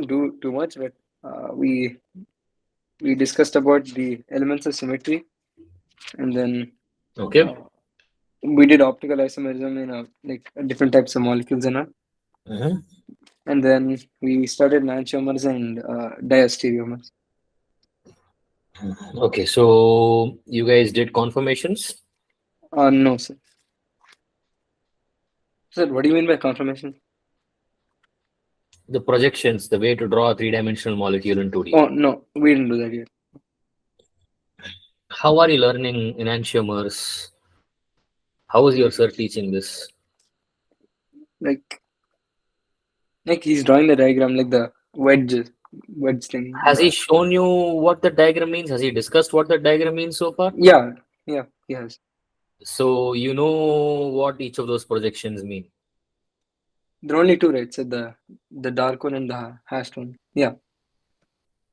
didn't do too much, but we discussed about the elements of symmetry, and then Okay. uh, we did optical isomerism in like different types of molecules and all. Mhm. And then we studied enantiomers and diastereomers. Okay, so you guys did conformations. No, sir. Sir, what do you mean by conformation? The projections, the way to draw a three-dimensional molecule in 2D. Oh, no, we didn't do that yet. How are you learning enantiomers? How is your sir teaching this? Like, he's drawing the diagram, like the wedge thing. Has he shown you what the diagram means? Has he discussed what the diagram means so far? Yeah, yeah, he has. So you know what each of those projections mean. There are only two, right? So the dark one and the hashed one. Yeah.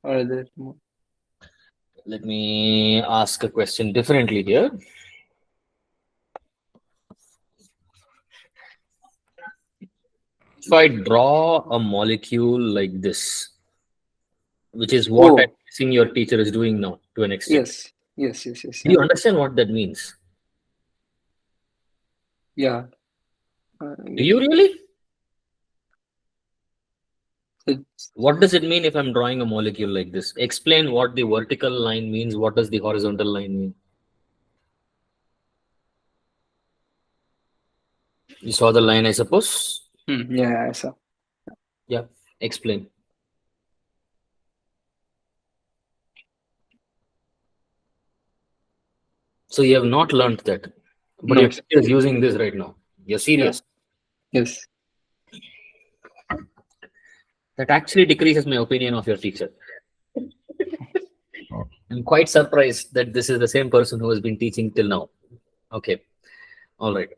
Or are there more? Let me ask a question differently here. If I draw a molecule like this, which is what I'm Oh, guessing your teacher is doing now to an extent, yes, yes, yes, yes, do yeah, you understand what that means? yeah. Do you really? It's, What does it mean if I'm drawing a molecule like this? Explain what the vertical line means. What does the horizontal line mean? You saw the line, I suppose? yeah, I saw. Yeah, explain. So you have not learned that, but your No, sir. teacher is using this right now. You're Yeah, serious. yes. That actually decreases my opinion of your teacher. I'm quite surprised that this is the same person who has been teaching till now. Okay. All right.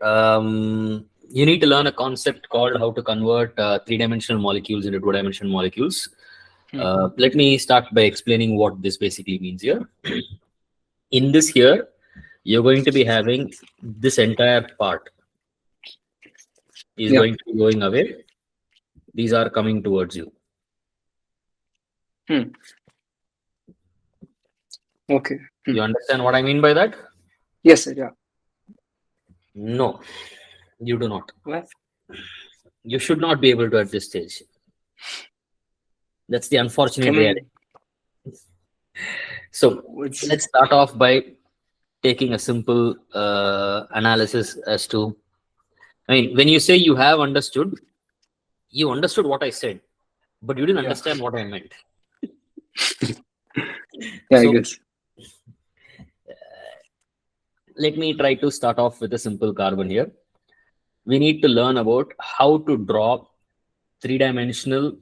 You need to learn a concept called how to convert three-dimensional molecules into two-dimensional molecules. Let me start by explaining what this basically means here. In this here, you're going to be having this entire part is Yeah. going to be going away. These are coming towards you. Hmm. Okay. You understand what I mean by that? Yes, sir. Yeah. No, you do not. What? You should not be able to at this stage. That's the unfortunate Come reality. in. So What's let's start off by taking a simple analysis as to, I mean, when you say you understood what I said, but you didn't yeah. understand what I meant. Yeah, I So guess. let me try to start off with a simple carbon here. We need to learn about how to draw three-dimensional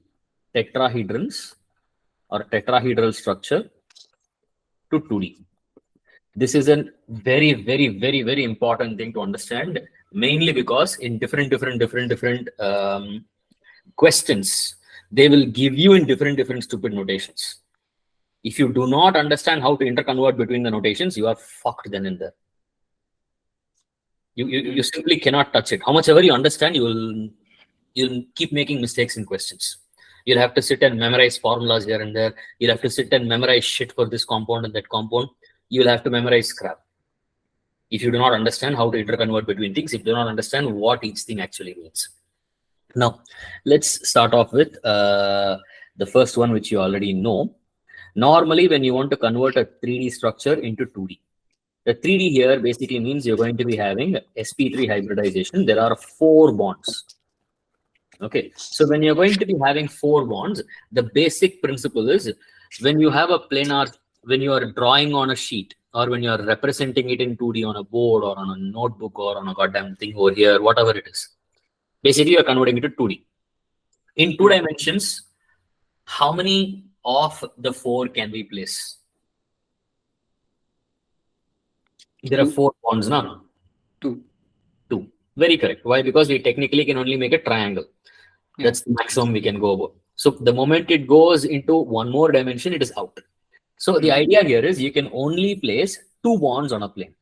tetrahedrons or tetrahedral structure to 2D. This is a very, very, very, very important thing to understand, mainly because in different questions, they will give you in different stupid notations. If you do not understand how to interconvert between the notations, you are fucked then and there. You simply cannot touch it. How much ever you understand, you'll keep making mistakes in questions. You'll have to sit and memorize formulas here and there. You'll have to sit and memorize shit for this compound and that compound. You'll have to memorize scrap. If you do not understand how to interconvert between things, if you do not understand what each thing actually means. Now, let's start off with the first one, which you already know. Normally, when you want to convert a 3D structure into 2D, the 3D here basically means you're going to be having sp3 hybridization. There are 4 bonds. Okay, so when you're going to be having 4 bonds, the basic principle is when you have a planar, when you are drawing on a sheet or when you are representing it in 2D on a board or on a notebook or on a goddamn thing over here, whatever it is, basically you're converting it to 2D. In 2 dimensions, how many of the 4 can we place? There are Two. 4 bonds now. Two. 2. Very correct. Why? Because we technically can only make a triangle. Yeah. That's the maximum we can go about. So the moment it goes into one more dimension, it is out. So the idea here is you can only place 2 bonds on a plane.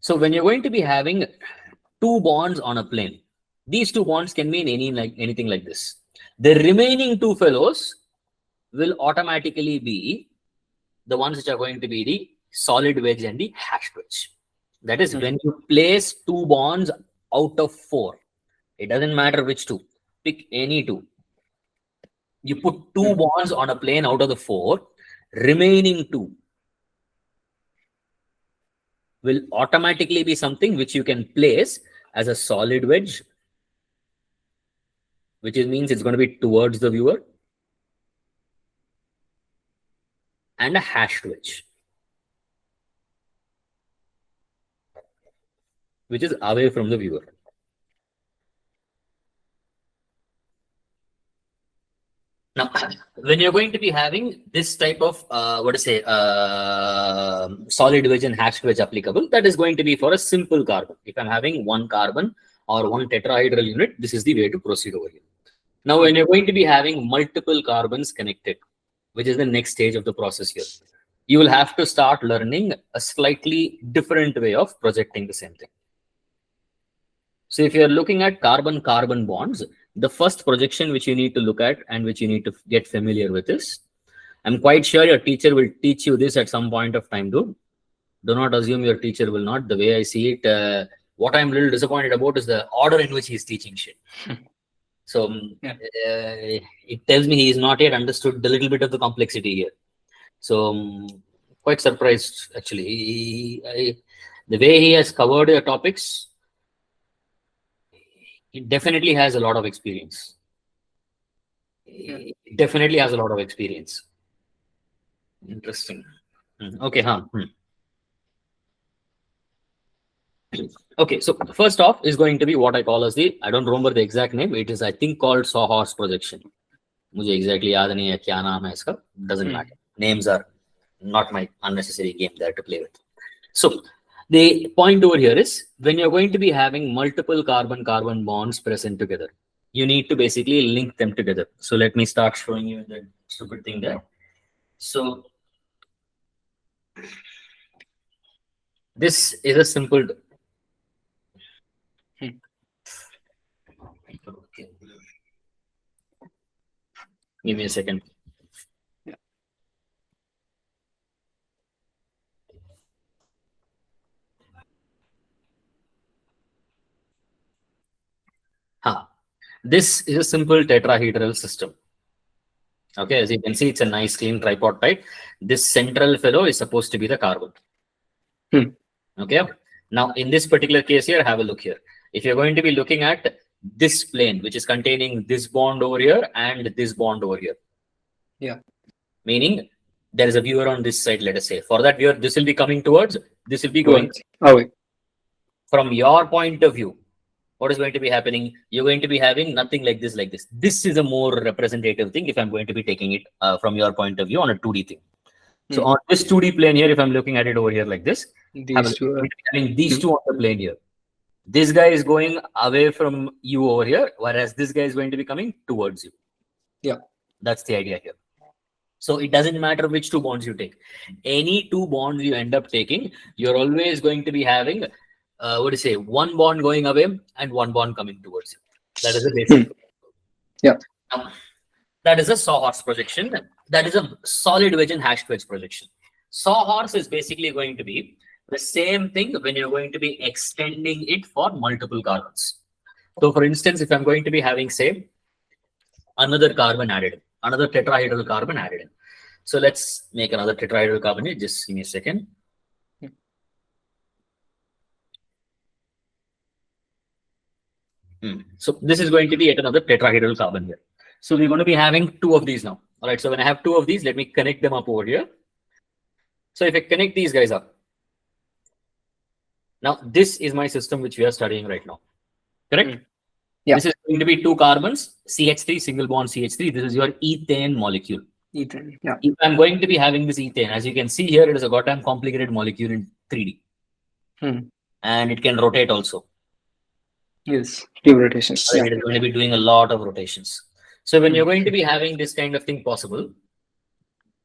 So when you're going to be having 2 bonds on a plane, These two bonds can mean anything like this. The remaining two fellows will automatically be the ones which are going to be the solid wedge and the hashed wedge. That is, when you place two bonds out of four, it doesn't matter which two, pick any two. You put two bonds on a plane out of the four, remaining two will automatically be something which you can place as a solid wedge, which means it's going to be towards the viewer, and a hashed wedge, which is away from the viewer. Now, when you're going to be having this type of solid wedge and hashed wedge applicable, that is going to be for a simple carbon. If I'm having one carbon or one tetrahedral unit, this is the way to proceed over here. Now, when you're going to be having multiple carbons connected, which is the next stage of the process here, you will have to start learning a slightly different way of projecting the same thing. So if you're looking at carbon-carbon bonds, the first projection which you need to look at and which you need to get familiar with is, I'm quite sure your teacher will teach you this at some point of time, dude. Do not assume your teacher will not. The way I see it, what I'm a little disappointed about is the order in which he's teaching shit. So it tells me he's not yet understood the little bit of the complexity here. So quite surprised, actually. The way he has covered your topics, he definitely has a lot of experience. He definitely has a lot of experience. Interesting. Okay, Okay, so first off is going to be what I call as the, I don't remember the exact name. It is, I think, called sawhorse projection. मुझे exactly याद नहीं है क्या नाम है इसका. Doesn't matter. Names are not my unnecessary game there to play with. So the point over here is, when you're going to be having multiple carbon-carbon bonds present together, you need to basically link them together. So let me start showing you the stupid thing there. So this is a simple. Okay. Give me a second. This is a simple tetrahedral system. Okay, as you can see, it's a nice clean tripod type. This central fellow is supposed to be the carbon. Okay, now in this particular case here, have a look here. If you're going to be looking at this plane, which is containing this bond over here and this bond over here. Yeah. Meaning there is a viewer on this side, let us say. For that viewer, this will be coming towards, this will be going away. From your point of view, what is going to be happening? You're going to be having nothing like this, like this. This is a more representative thing if I'm going to be taking it from your point of view on a 2D thing. So on this 2D plane here, if I'm looking at it over here like this, these two are having these two on the plane here. This guy is going away from you over here, whereas this guy is going to be coming towards you. Yeah. That's the idea here. So it doesn't matter which two bonds you take. Any two bonds you end up taking, you're always going to be having, one bond going away and one bond coming towards you. That is the basic. Yeah. Now, that is a sawhorse projection. That is a solid wedge and hashed wedge projection. Sawhorse is basically going to be the same thing when you're going to be extending it for multiple carbons. So for instance, if I'm going to be having, say, another carbon added, another tetrahedral carbon added in. So let's make another tetrahedral carbon here. Just give me a second. So this is going to be yet another tetrahedral carbon here. So we're going to be having two of these now. All right. So when I have two of these, let me connect them up over here. So if I connect these guys up, now this is my system which we are studying right now. Correct? Yeah. This is going to be two carbons, CH3, single bond CH3. This is your ethane molecule. Ethane. Yeah. If I'm going to be having this ethane, as you can see here, it is a goddamn complicated molecule in 3D. And it can rotate also. Yes, few rotations. Yeah. It is going to be doing a lot of rotations. So when you're going to be having this kind of thing possible,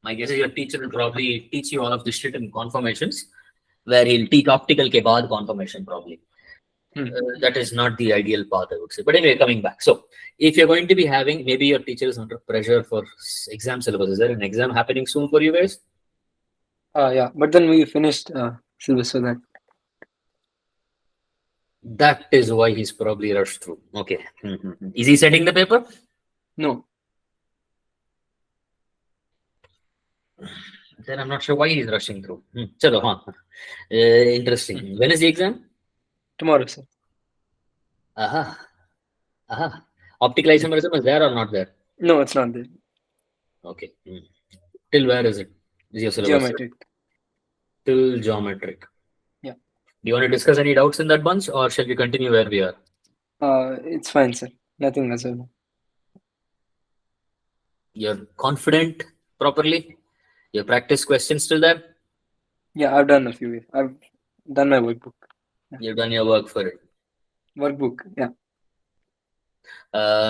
my guess is your teacher will probably teach you all of this shit in conformations, where he'll teach optical ke baad conformation probably. That is not the ideal path, I would say. But anyway, coming back. So if you're going to be having, maybe your teacher is under pressure for exam syllabus. Is there an exam happening soon for you guys? Yeah, but then we finished syllabus for that. That is why he's probably rushed through. Okay. Is he setting the paper? No, Then I'm not sure why he's rushing through. Chalo, huh? Interesting. When is the exam? tomorrow, sir. Aha. Aha. Optical isomerism is there or not there? No, it's not there. Okay. Till where is it? Is your syllabus? Geometric. Till geometric. Yeah. Do you want to discuss any doubts in that bunch, or shall we continue where we are? It's fine, sir. Nothing as well. You're confident properly? You practice questions till there? Yeah, I've done a few. I've done my workbook. You've done your work for it. Workbook, yeah.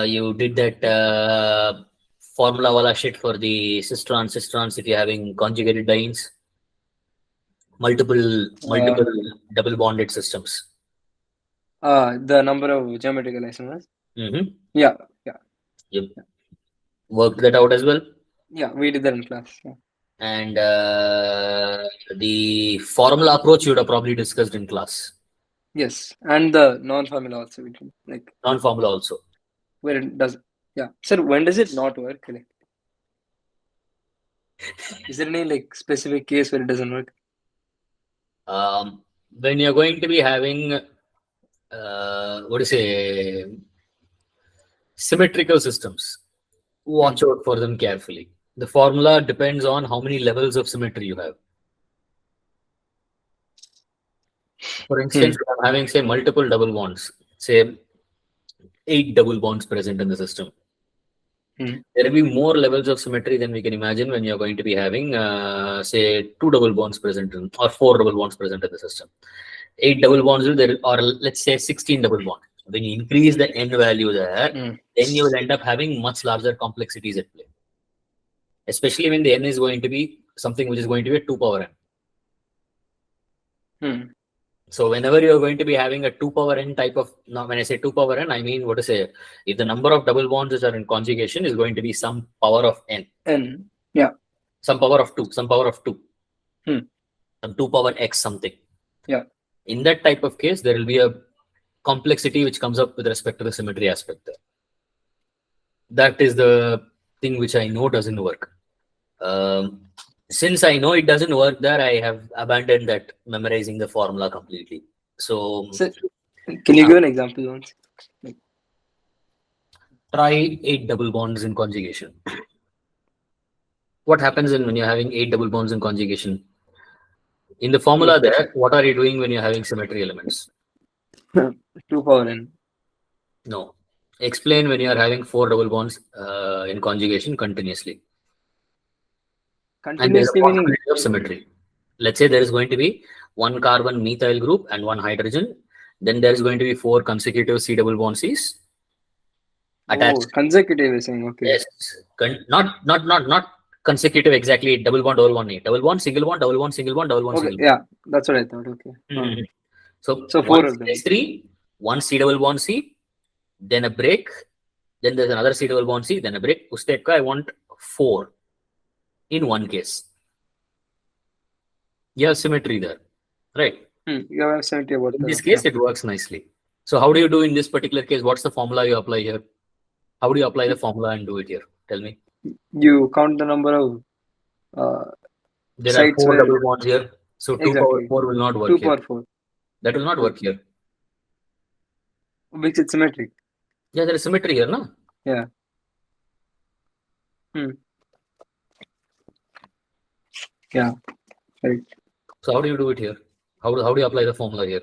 You did that formula wala shit for the cistrons if you're having conjugated dienes. Multiple double bonded systems. The number of geometrical isomers. Yeah. You worked that out as well? Yeah, we did that in class. Yeah. And the formula approach you would have probably discussed in class. Yes, and the non-formula also we did, like Non-formula also. where it does. Yeah, sir. When does it not work? Like, is there any like specific case where it doesn't work? When you're going to be having what do you say, symmetrical systems, watch out for them carefully. The formula depends on how many levels of symmetry you have. For instance, if I'm having, say, multiple double bonds, say 8 double bonds present in the system. There will be more levels of symmetry than we can imagine when you're going to be having, say, 2 double bonds present or 4 double bonds present in the system. 8 double bonds there, or let's say 16 double bonds. When you increase the n value there, then you will end up having much larger complexities at play. Especially when the n is going to be something which is going to be a 2 power n. So whenever you're going to be having a 2 power n type of, now when I say 2 power n, I mean what to say, if the number of double bonds which are in conjugation is going to be some power of n. Yeah. Some power of 2, some power of 2. Some 2 power x something. Yeah. In that type of case, there will be a complexity which comes up with respect to the symmetry aspect there. That is the thing which I know doesn't work. Since I know it doesn't work there, I have abandoned that memorizing the formula completely. So, can you give an example once? Try 8 double bonds in conjugation. What happens when you're having 8 double bonds in conjugation? In the formula there, what are you doing when you're having symmetry elements? 2 power n. No. Explain when you are having 4 double bonds in conjugation continuously. And there's a possibility of symmetry. Let's say there is going to be 1 carbon methyl group and 1 hydrogen. Then there is going to be 4 consecutive C double bond Cs attached. Oh, consecutive is saying, okay. Yes. Not consecutive exactly. Double bond, double bond, double bond, single bond, double bond, single bond, double bond, okay, single bond. Yeah, that's what I thought. Okay. So 4 of them. 3, 1 C double bond C, then a break, then there's another C double bond C, then a break. Usteka, I want 4 in one case. You have symmetry there, right? You have symmetry about in this case, it works nicely. So how do you do in this particular case? What's the formula you apply here? How do you apply the formula and do it here? Tell me. You count the number of there are 4 double bonds here. So 2 power 4 will not work 2 here. power 4. That will not work here. Which is symmetric. Yeah, there is symmetry here, no? Yeah. Yeah. Right. So how do you do it here? How do you apply the formula here?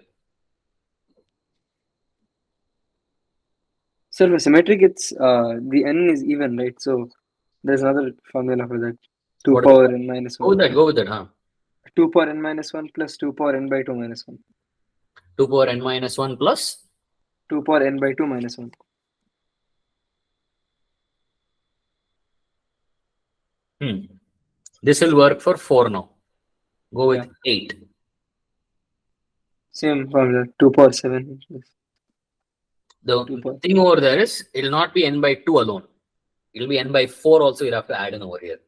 So for symmetric, it's the n is even, right? So there's another formula for that. 2 power n minus 1. Go with that, huh? 2 power n minus 1 plus 2 power n by 2 minus 1. 2 power n minus 1 plus? 2 power n by 2 minus 1. This will work for 4 now. Go with 8. Same formula. 2 power 7. The 2 power. thing over there is it will not be n by 2 alone. It will be n by 4 also. You'll have to add in over here.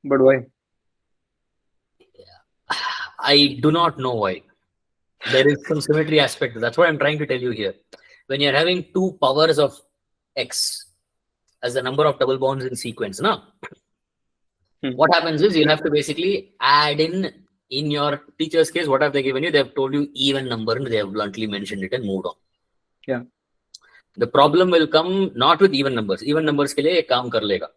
But why? I do not know why. There is some symmetry aspect. That's what I'm trying to tell you here. When you're having two powers of x as the number of double bonds in sequence, now what happens is you'll have to basically add in your teacher's case, what have they given you? They've told you even number and they have bluntly mentioned it and moved on. Yeah. The problem will come not with even numbers. Even numbers के लिए एक काम कर लेगा.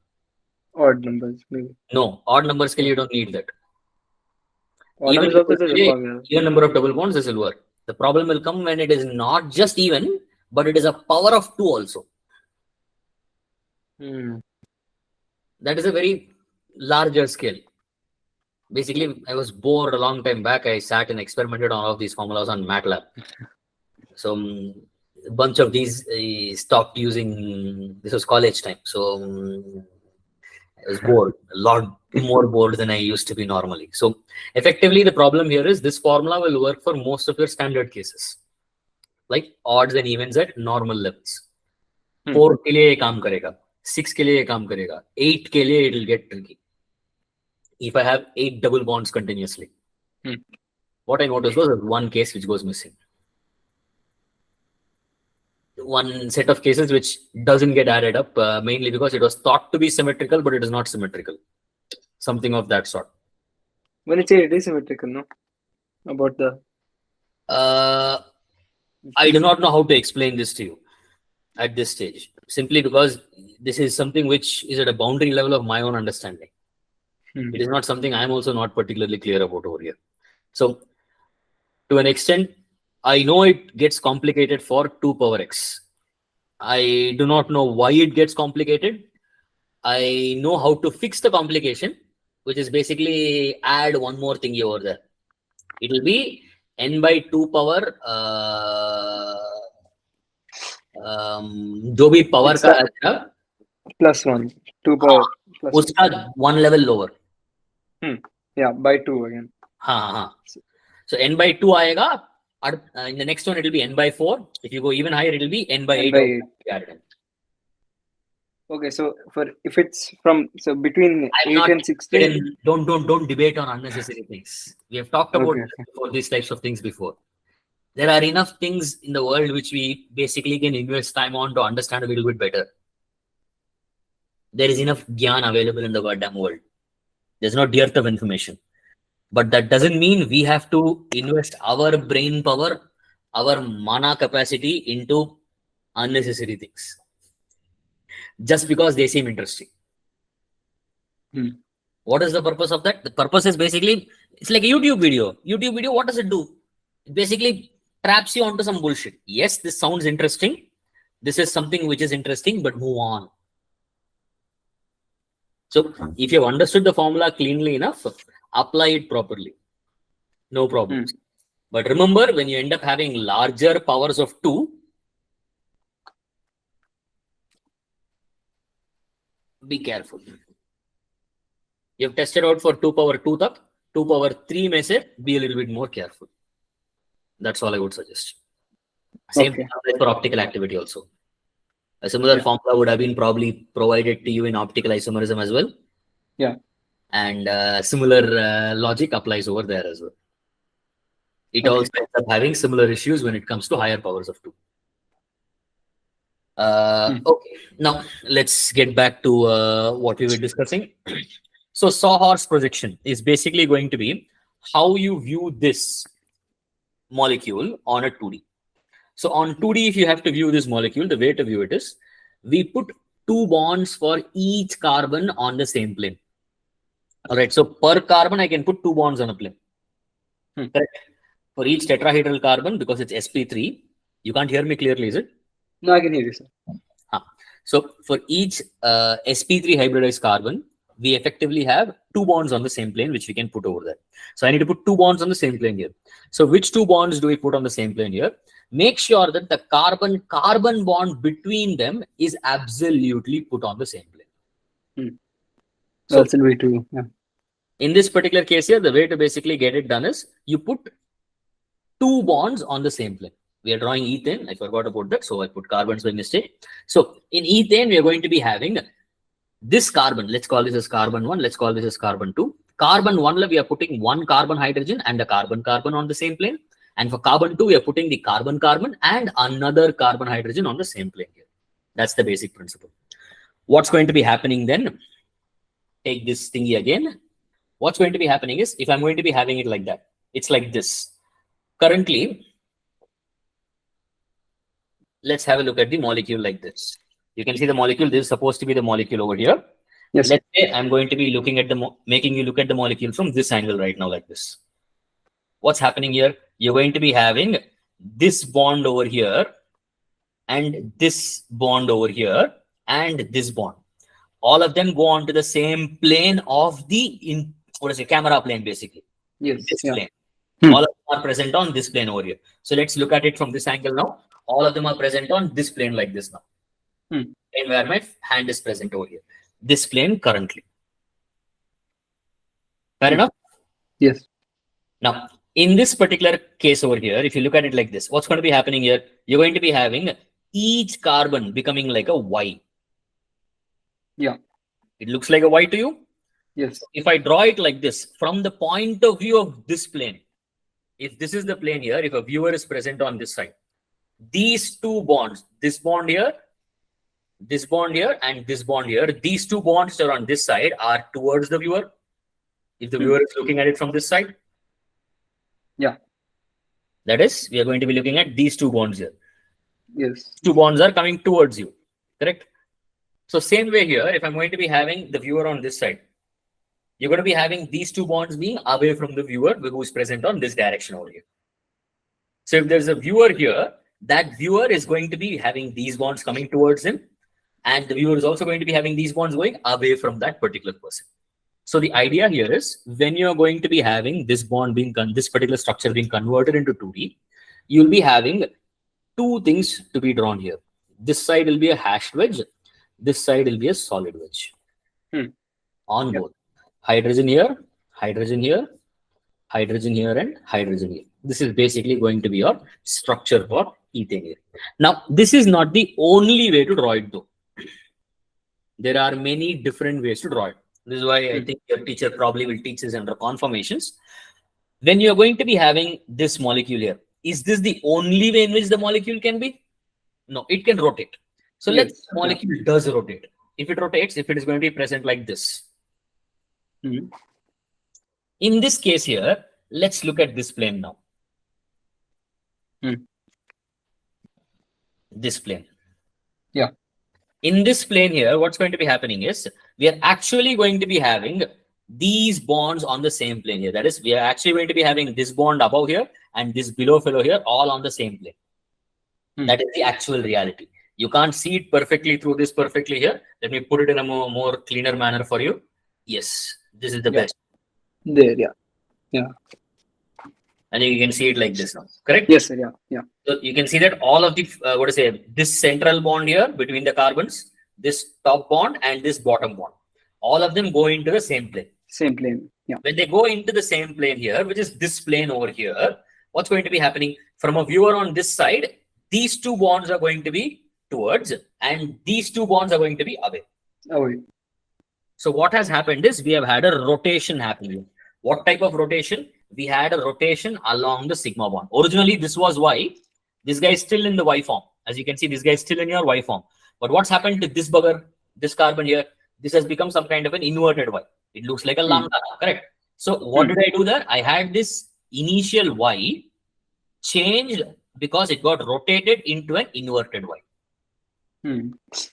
Odd numbers, maybe. No, odd numbers के लिए you don't need that. Odd numbers also there's a formula. Even number of double bonds, this will work. The problem will come when it is not just even, but it is a power of 2 also. That is a very larger scale. Basically, I was bored a long time back. I sat and experimented on all of these formulas on MATLAB. So a bunch of these I stopped using. This was college time. So I was bored, a lot more bored than I used to be normally. So effectively, the problem here is this formula will work for most of your standard cases, like odds and evens at normal levels. 4 के लिए ये काम करेगा, 6 के लिए ये काम करेगा, 8 के लिए it will get tricky. If I have 8 double bonds continuously, what I noticed was one case which goes missing. One set of cases which doesn't get added up, mainly because it was thought to be symmetrical, but it is not symmetrical. Something of that sort. When you say it is symmetrical, no? About the... I do not know how to explain this to you at this stage, simply because this is something which is at a boundary level of my own understanding. It is not something I'm also not particularly clear about over here. So, to an extent, I know it gets complicated for 2 power x. I do not know why it gets complicated. I know how to fix the complication, which is basically add one more thing over there. It will be n by 2 power जो भी power का आएगा +1 2 power उसका one level lower. Yeah, by 2 again. So n by 2 आएगा. In the next one, it will be n by 4. If you go even higher, it will be n by 8. Okay, so if it's from between 8 and 16, don't debate on unnecessary things. We have talked about these types of things before. There are enough things in the world which we basically can invest time on to understand a little bit better. There is enough gyan available in the goddamn world. There's no dearth of information. But that doesn't mean we have to invest our brain power, our mana capacity into unnecessary things just because they seem interesting. What is the purpose of that? The purpose is basically, it's like a YouTube video. YouTube video, what does it do? It basically traps you onto some bullshit. Yes, this sounds interesting. This is something which is interesting, but move on. So if you have understood the formula cleanly enough, apply it properly. No problems. But remember, when you end up having larger powers of 2, be careful. You have tested out for 2 power 2 tak, 2 power 3 may say, be a little bit more careful. That's all I would suggest. Same thing for optical activity also. A similar formula would have been probably provided to you in optical isomerism as well. Yeah. And similar logic applies over there as well. It also ends up having similar issues when it comes to higher powers of 2. Okay, now let's get back to what we were discussing. So sawhorse projection is basically going to be how you view this molecule on a 2D. So on 2D, if you have to view this molecule, the way to view it is, we put 2 bonds for each carbon on the same plane. All right, so per carbon, I can put 2 bonds on a plane. Correct. For each tetrahedral carbon, because it's sp3, you can't hear me clearly, is it? No, I can hear you, sir. So for each sp3 hybridized carbon, we effectively have 2 bonds on the same plane, which we can put over there. So I need to put 2 bonds on the same plane here. So which 2 bonds do we put on the same plane here? Make sure that the carbon-carbon bond between them is absolutely put on the same plane. So that's the way to, in this particular case here, the way to basically get it done is you put two bonds on the same plane. We are drawing ethane. I forgot about that, so I put carbons by mistake. So in ethane, we are going to be having this carbon. Let's call this as carbon 1. Let's call this as carbon 2. Carbon 1, we are putting one carbon hydrogen and a carbon carbon on the same plane. And for carbon 2, we are putting the carbon carbon and another carbon hydrogen on the same plane here. That's the basic principle. What's going to be happening then? Take this thingy again. What's going to be happening is, if I'm going to be having it like that, it's like this. Currently, let's have a look at the molecule like this. You can see the molecule. This is supposed to be the molecule over here. Yes. Let's say I'm going to be looking at making you look at the molecule from this angle right now, like this. What's happening here? You're going to be having this bond over here, and this bond over here, and this bond. All of them go onto the same plane of the camera plane, basically. Yes. This Yeah. plane. Hmm. All of them are present on this plane over here. So let's look at it from this angle now. All of them are present on this plane like this now. Hmm. And where my hand is present over here. This plane currently. Fair enough? Yes. Now, in this particular case over here, if you look at it like this, what's going to be happening here? You're going to be having each carbon becoming like a Y. Yeah. It looks like a Y to you? Yes. If I draw it like this, from the point of view of this plane, if this is the plane here, if a viewer is present on this side, these two bonds, this bond here, and this bond here, these two bonds are on this side are towards the viewer. If the viewer is looking at it from this side. Yeah. That is, we are going to be looking at these two bonds here. Yes. Two bonds are coming towards you. Correct? So same way here, if I'm going to be having the viewer on this side, you're going to be having these two bonds being away from the viewer who is present on this direction over here. So if there's a viewer here, that viewer is going to be having these bonds coming towards him, and the viewer is also going to be having these bonds going away from that particular person. So the idea here is, when you're going to be having this bond being this particular structure being converted into 2D, you'll be having two things to be drawn here. This side will be a hashed wedge. This side will be a solid wedge. On both. Hydrogen here, hydrogen here, hydrogen here, and hydrogen here. This is basically going to be your structure for ethane here. Now, this is not the only way to draw it though. There are many different ways to draw it. This is why I think your teacher probably will teach this under conformations. When you're going to be having this molecule here, is this the only way in which the molecule can be? No, it can rotate. So let's say the molecule does rotate. If it rotates, if it is going to be present like this. In this case here, let's look at this plane now. This plane. Yeah. In this plane here, what's going to be happening is, we are actually going to be having these bonds on the same plane here. That is, we are actually going to be having this bond above here and this below fellow here, all on the same plane. That is the actual reality. You can't see it perfectly through this perfectly here. Let me put it in a more cleaner manner for you. Yes, this is the best. There, yeah. Yeah. And you can see it like this now, correct? Yes, sir. Yeah. Yeah. So you can see that all of the, this central bond here between the carbons, this top bond and this bottom bond, all of them go into the same plane. Same plane. Yeah. When they go into the same plane here, which is this plane over here, what's going to be happening? From a viewer on this side, these two bonds are going to be towards, and these two bonds are going to be away. Away. So what has happened is, we have had a rotation happening. What type of rotation? We had a rotation along the sigma bond. Originally, this was Y. This guy is still in the Y form. As you can see, this guy is still in your Y form. But what's happened to this bugger, this carbon here? This has become some kind of an inverted Y. It looks like a lambda, correct? So what did I do there? I had this initial Y changed because it got rotated into an inverted Y.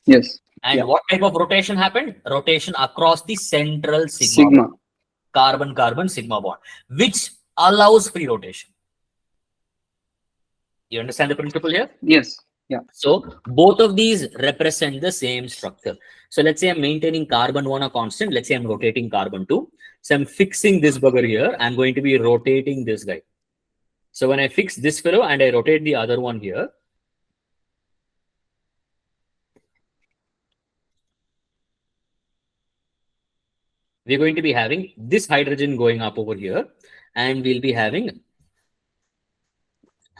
Yes. And what type of rotation happened? Rotation across the central sigma. Carbon-carbon sigma bond, which allows free rotation. You understand the principle here? Yes. Yeah. So both of these represent the same structure. So let's say I'm maintaining carbon 1 a constant. Let's say I'm rotating carbon 2. So I'm fixing this bugger here. I'm going to be rotating this guy. So when I fix this fellow and I rotate the other one here, we're going to be having this hydrogen going up over here, and we'll be having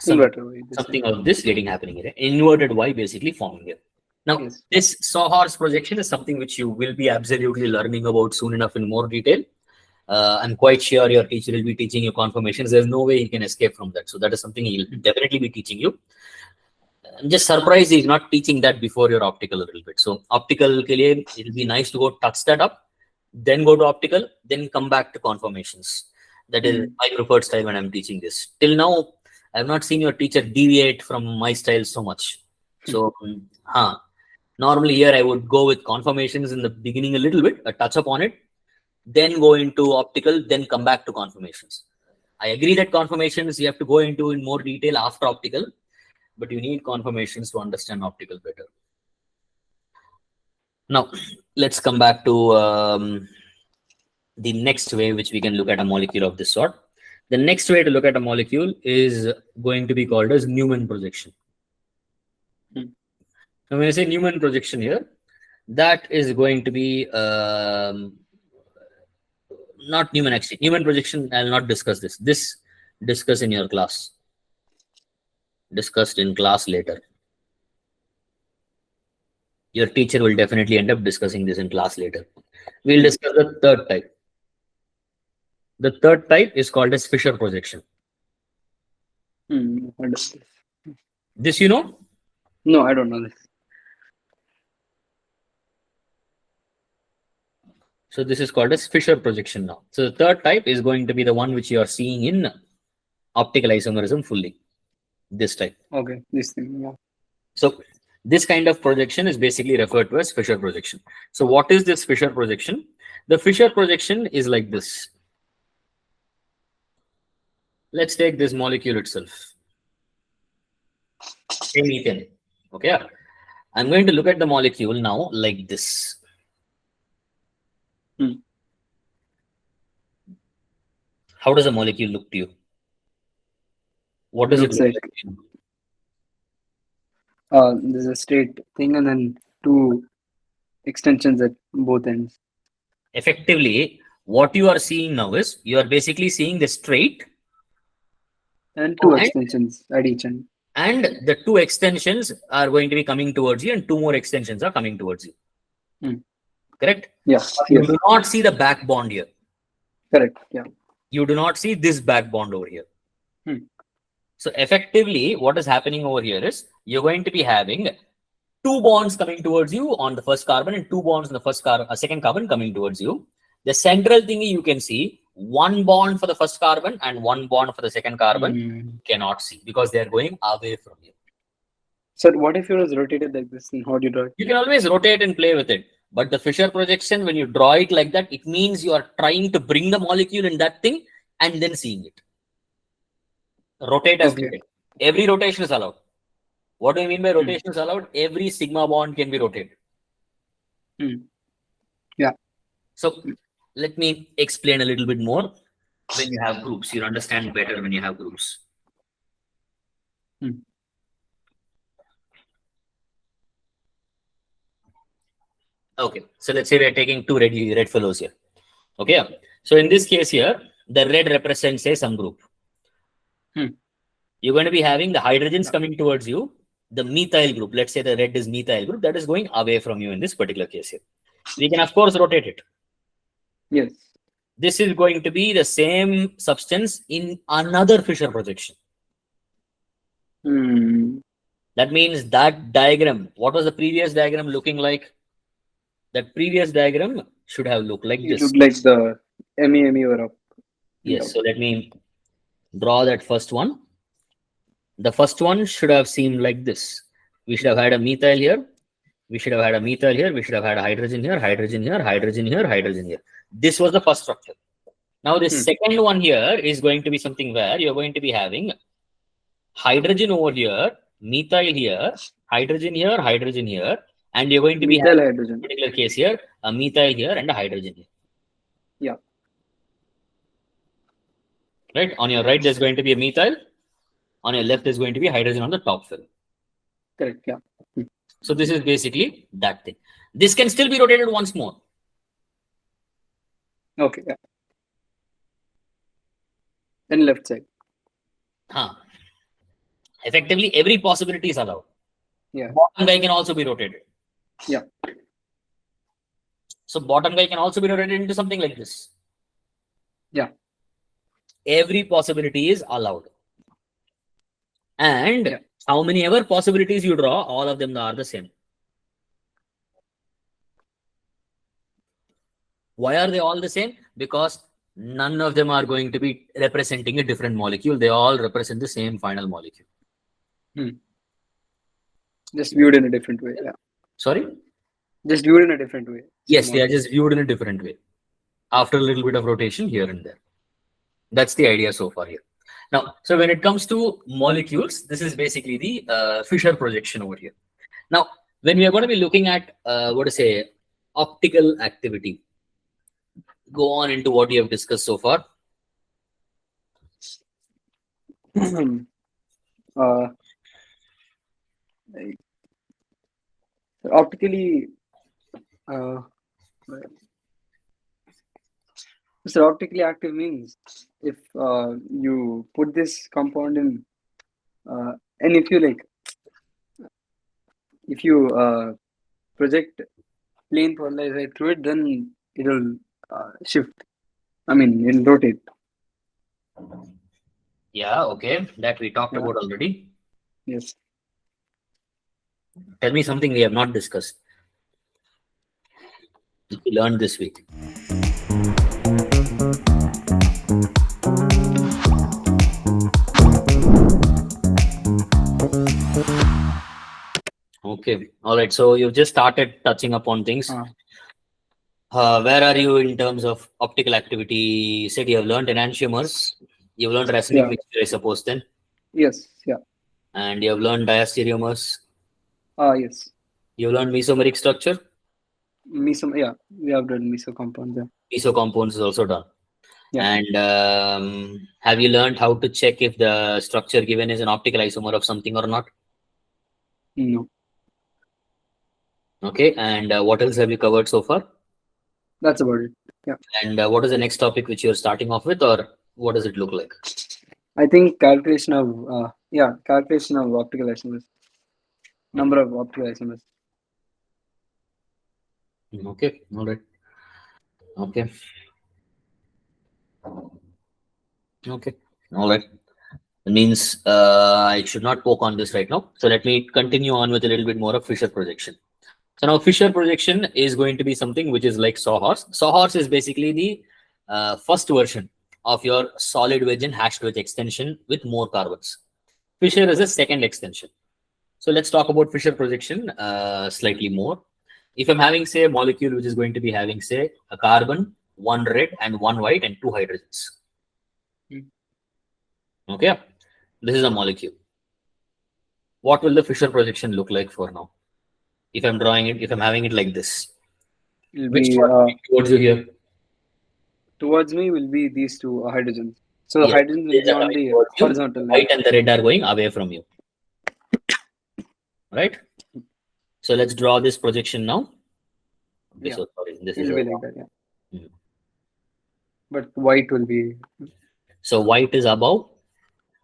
Inverted Y. This something thing. of this getting happening here. Inverted Y basically forming here. Now, Yes. this sawhorse projection is something which you will be absolutely learning about soon enough in more detail. I'm quite sure your teacher will be teaching you conformations. There's no way he can escape from that. So that is something he'll definitely be teaching you. I'm just surprised he's not teaching that before your optical a little bit. So optical ke liye, it'll be nice to go touch that up, then go to optical, then come back to conformations. That is my preferred style when I'm teaching this. Till now, I have not seen your teacher deviate from my style so much. So, normally here I would go with conformations in the beginning a little bit, a touch up on it, then go into optical, then come back to conformations. I agree that conformations you have to go into in more detail after optical, but you need conformations to understand optical better. Now, let's come back to the next way which we can look at a molecule of this sort. The next way to look at a molecule is going to be called as Newman projection. Now, when I say Newman projection here, that is going to be not Newman actually. Newman projection, I'll not discuss this. This discuss in your class. Discussed in class later. Your teacher will definitely end up discussing this in class later. We'll discuss the third type. The third type is called as Fisher projection. What is this? This you know? No, I don't know this. So this is called as Fisher projection now. So the third type is going to be the one which you are seeing in optical isomerism fully. This type. Okay, this thing. Yeah. So this kind of projection is basically referred to as Fisher projection. So what is this Fisher projection? The Fisher projection is like this. Let's take this molecule itself. Methane. Okay. I'm going to look at the molecule now like this. How does a molecule look to you? What does it Looks look like like to you? there's a straight thing and then two extensions at both ends. Effectively, what you are seeing now is you are basically seeing the straight And two and, extensions at each end. and the two extensions are going to be coming towards you and two more extensions are coming towards you. Correct? Yeah. You Yes. do not see the back bond here. Correct. Yeah. You do not see this back bond over here. So effectively, what is happening over here is you're going to be having two bonds coming towards you on the first carbon and two bonds on the second carbon coming towards you. The central thing you can see one bond for the first carbon and one bond for the second carbon cannot see because they are going away from you. So what if it was rotated like this? And how do you draw it? You can always rotate and play with it. But the Fisher projection, when you draw it like that, it means you are trying to bring the molecule in that thing and then seeing it. Rotate as needed. Every rotation is allowed. What do you mean by rotation is allowed? Every sigma bond can be rotated. Yeah. So let me explain a little bit more. When you have groups, you'll understand better when you have groups. Okay, so let's say we are taking two red fellows here. Okay, so in this case here, the red represents say some group. You're going to be having the hydrogens coming towards you, the methyl group. Let's say the red is methyl group that is going away from you in this particular case here. We can of course rotate it. Yes. This is going to be the same substance in another Fisher projection. That means that diagram, what was the previous diagram looking like? That previous diagram should have looked like this. It looked like the ME were up. Yes, so let me draw that first one. The first one should have seemed like this. We should have had a methyl here. We should have had a methyl here. We should have had a hydrogen here, hydrogen here, hydrogen here, hydrogen here. This was the first structure. Now the second one here is going to be something where you're going to be having hydrogen over here, methyl here, hydrogen here, and you're going to be having, in this particular case here, a methyl here and a hydrogen here. Yeah. Right? On your right, there's going to be a methyl. On your left, there's going to be hydrogen on the top fill. Correct. Yeah. So this is basically that thing. This can still be rotated once more. Okay. Yeah. Then left side. Effectively, every possibility is allowed. Yeah. Bottom guy can also be rotated. Yeah. So bottom guy can also be rotated into something like this. Yeah. Every possibility is allowed. And Yeah. how many ever possibilities you draw, all of them are the same. Why are they all the same? Because none of them are going to be representing a different molecule. They all represent the same final molecule. Just viewed in a different way. Yeah. Sorry? Just viewed in a different way. Same Yes, they are molecule. just viewed in a different way after a little bit of rotation here and there. That's the idea so far here. Now, so when it comes to molecules, this is basically the Fisher projection over here. Now, when we are going to be looking at what to say, optical activity, go on into what you have discussed so far. uh, like, optically, uh, so optically active means if you put this compound in, and if you like, if you project plane polarized light through it, then it'll shift. I mean, it'll rotate. Yeah, okay, that we talked Yeah. about already. Yes. Tell me something we have not discussed. We learned this week. Okay, all right. So you've just started touching upon things. Uh, Where are you in terms of optical activity? You said you have learned enantiomers. You've learned racemic yeah. mixture, I suppose, then, Yes. Yeah. and you have learned diastereomers. Yes. You've learned mesomeric structure. Meso. Yeah. We have done meso compounds. Yeah. Meso compounds is also done. Yeah. And have you learned how to check if the structure given is an optical isomer of something or not? No. Okay. And what else have you covered so far? That's about it. Yeah. And what is the next topic which you're starting off with, or what does it look like? I think calculation of calculation of optical isomers, number of optical isomers. Okay. All right. Okay. Okay. All right. It means I should not poke on this right now. So let me continue on with a little bit more of Fisher projection. So now Fisher projection is going to be something which is like sawhorse. Sawhorse is basically the first version of your solid wedge and hashed wedge extension with more carbons. Fisher is a second extension. So let's talk about Fisher projection slightly more. If I'm having, say, a molecule which is going to be having, say, a carbon, one red and one white and two hydrogens. Okay, this is a molecule. What will the Fisher projection look like for now? If I'm drawing it, if I'm having it like this, Will which be one towards you here? towards me will be these two hydrogens. So the Yes, hydrogens will these be are on coming the towards you. horizontal line. White and the red are going away from you. Right? So let's draw this projection now. Okay, Yeah. so sorry, this is It'll a be like that. Yeah. hmm. But white will be So white is above,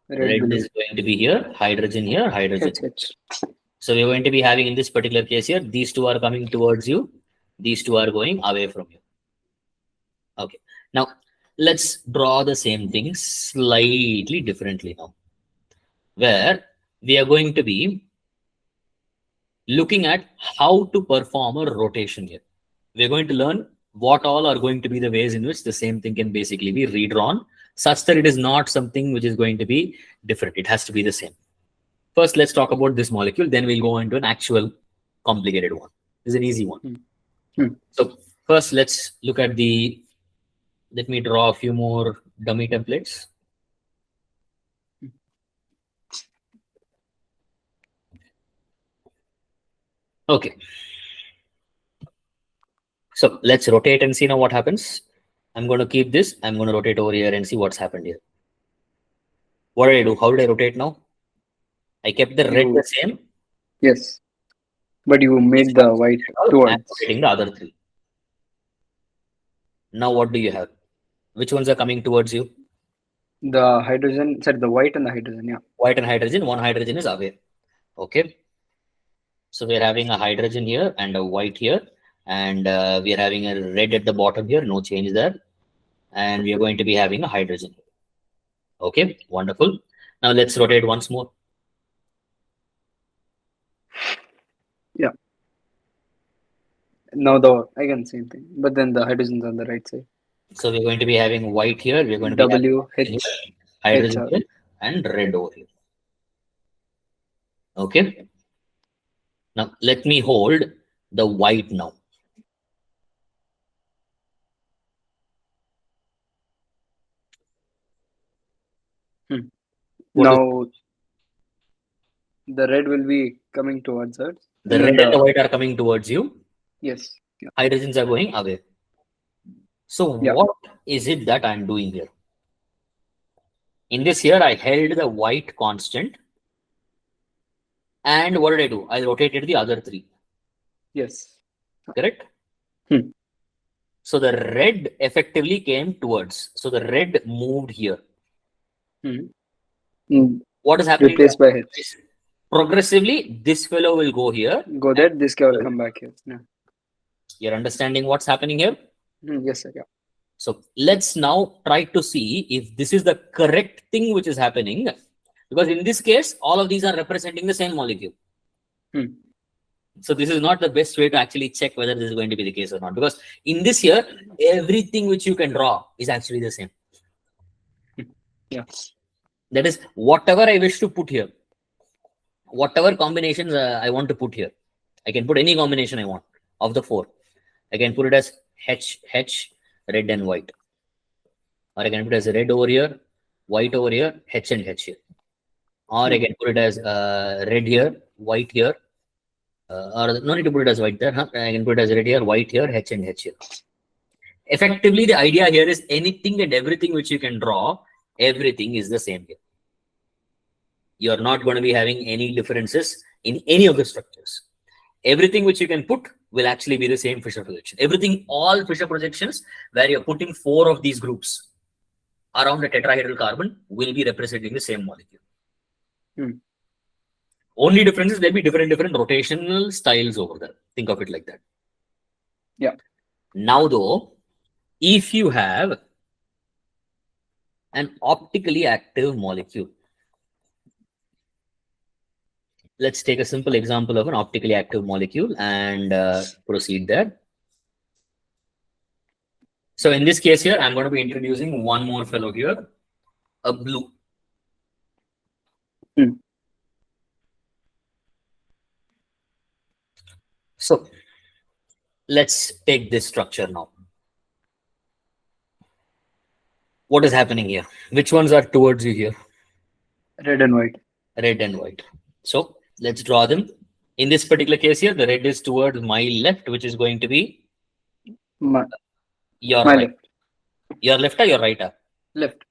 red red below. is going to be here, hydrogen. H. So we're going to be having in this particular case here, these two are coming towards you, these two are going away from you. Okay. Now let's draw the same thing slightly differently now, where we are going to be looking at how to perform a rotation here. We're going to learn what all are going to be the ways in which the same thing can basically be redrawn, such that it is not something which is going to be different. It has to be the same. First, let's talk about this molecule. Then we'll go into an actual complicated one. This is an easy one. So first, let's look at the, let me draw a few more dummy templates. Okay. So let's rotate and see now what happens. I'm going to keep this. I'm going to rotate over here and see what's happened here. What did I do? How did I rotate now? I kept the red the same. Yes. But you made the white I'm towards. rotating the other three. Now what do you have? Which ones are coming towards you? The hydrogen, sorry, the white and the hydrogen, yeah. White and hydrogen, one hydrogen is away. Okay. So we're having a hydrogen here and a white here, and we are having a red at the bottom here, no change there. And we are going to be having a hydrogen. Okay, wonderful. Now let's rotate once more. Yeah. Now the again same thing, but then the hydrogen's on the right side. So we're going to be having white here, we're going to be having W hydrogen H here, H hydrogen R. here, and red over here. Okay. Now let me hold the white now. Hmm. What is Now the red will be coming towards us, the and then red and the the white are coming towards you, yes, yeah, hydrogens are going away. So yeah, what is it that I'm doing here? In this here, I held the white constant, and what did I do? I rotated the other three, yes. correct? Hmm. So the red effectively came towards. So the red moved here. Hmm. Hmm. What is happening Replaced by H. is progressively this fellow will go here. Go there. This guy will come back here. Yeah. You're understanding what's happening here? Hmm. Yes, sir. Yeah. So let's now try to see if this is the correct thing which is happening. Because in this case, all of these are representing the same molecule. Hmm. So this is not the best way to actually check whether this is going to be the case or not. Because in this here, everything which you can draw is actually the same. Yeah. That is, whatever I wish to put here, whatever combinations I want to put here, I can put any combination I want of the four. I can put it as H, red and white. Or I can put it as red over here, white over here, H and H here. Or I Hmm. can put it as red here, white here. Or no need to put it as white there. Huh? I can put it as red here, white here, H and H here. Effectively, the idea here is anything and everything which you can draw, everything is the same here. You are not going to be having any differences in any of the structures. Everything which you can put will actually be the same Fisher projection. Everything, all Fisher projections where you're putting four of these groups around a tetrahedral carbon will be representing the same molecule. Hmm. Only difference is there'll be different rotational styles over there. Think of it like that. Yeah. Now though, if you have an optically active molecule, let's take a simple example of an optically active molecule and proceed there. So in this case here, I'm going to be introducing one more fellow here, a blue. Hmm. So let's take this structure now. What is happening here? Which ones are towards you here? Red and white. Red and white. So let's draw them. In this particular case here, the red is towards my left, which is going to be My, your my right. left. Your left or your right? Left.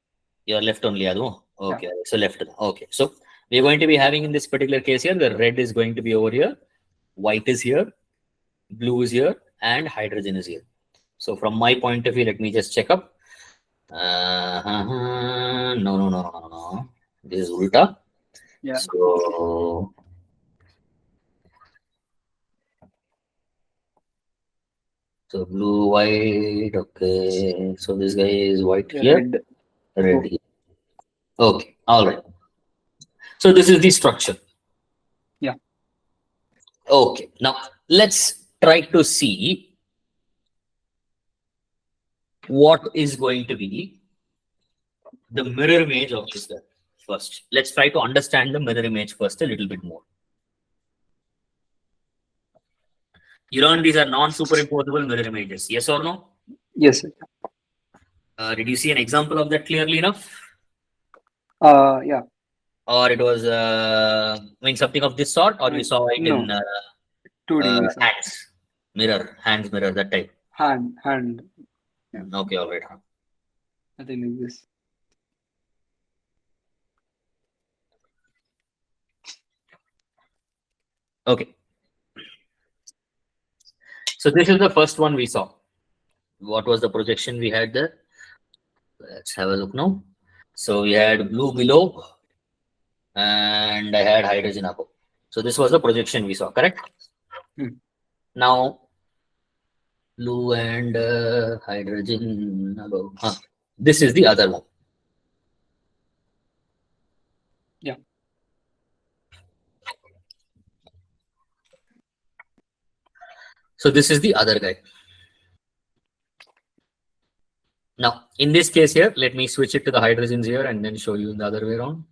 Your left only, Adu. Yeah. Okay, so left. Okay, so we're going to be having in this particular case here, the red is going to be over here, white is here, blue is here, and hydrogen is here. So from my point of view, let me just check up. No. This is ulta. Yeah. So blue, white. Okay. So this guy is white Yeah. here, Red. red Oh. here. Okay. All right. So this is the structure. Yeah. Okay. Now let's try to see what is going to be the mirror image of this guy first. Let's try to understand the mirror image first a little bit more. You learn these are non-superimposable mirror images. Yes or no? Yes, sir. Did you see an example of that clearly enough? Yeah. Or it was I mean something of this sort, or you saw it in No. 2D we saw. hands mirror that type. Hand. Yeah. Okay, all right. Nothing like this. Okay. So this is the first one we saw. What was the projection we had there? Let's have a look now. So we had blue below and I had hydrogen above. So this was the projection we saw, correct? Hmm. Now blue and hydrogen above. This is the other one. Yeah. So this is the other guy. Now, in this case here, let me switch it to the hydrogens here and then show you the other way around.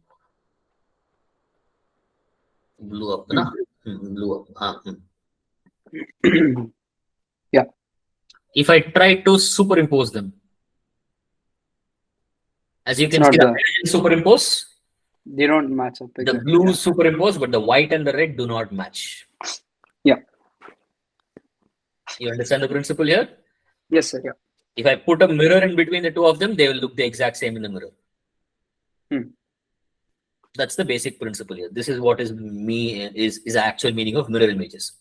Blue up, na? Blue up. Yeah. If I try to superimpose them, as you It's can not see, the the. hydrogen superimpose, They don't match up the exactly. blue Yeah. superimpose, but the white and the red do not match. Yeah. You understand the principle here? Yes, sir. Yeah. If I put a mirror in between the two of them, they will look the exact same in the mirror. Hmm. That's the basic principle here. This is what is the actual meaning of mirror images.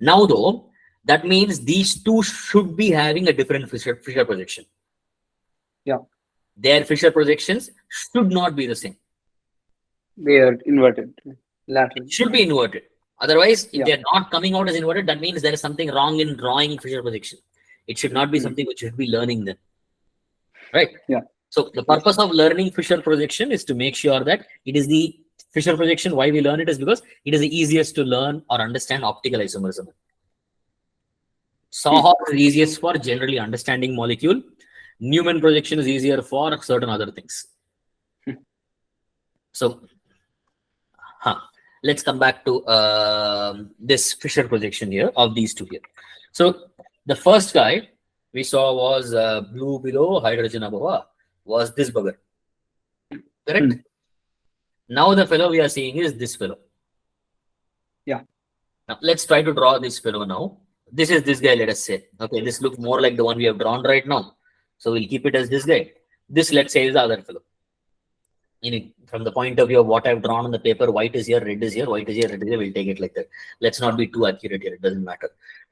Now, though, that means these two should be having a different Fisher projection. Yeah. Their Fisher projections should not be the same. They are inverted, lateral. Should be inverted. Otherwise, if Yeah. they're not coming out as inverted, that means there is something wrong in drawing Fisher projection. It should not be something which should be learning then. Right? Yeah. So the purpose of learning Fisher projection is to make sure that it is the Fisher projection. Why we learn it is because it is the easiest to learn or understand optical isomerism. Sawhorse is easiest for generally understanding molecule. Newman projection is easier for certain other things. So, let's come back to this Fisher projection here of these two here. So the first guy we saw was blue below, hydrogen above, was this bugger. Correct? Now the fellow we are seeing is this fellow. Yeah. Now let's try to draw this fellow now. This is this guy, let us say. Okay, this looks more like the one we have drawn right now. So we'll keep it as this guy. This, let's say, is the other fellow. From the point of view of what I've drawn on the paper, white is here, red is here, white is here, red is here, we'll take it like that. Let's not be too accurate here, it doesn't matter.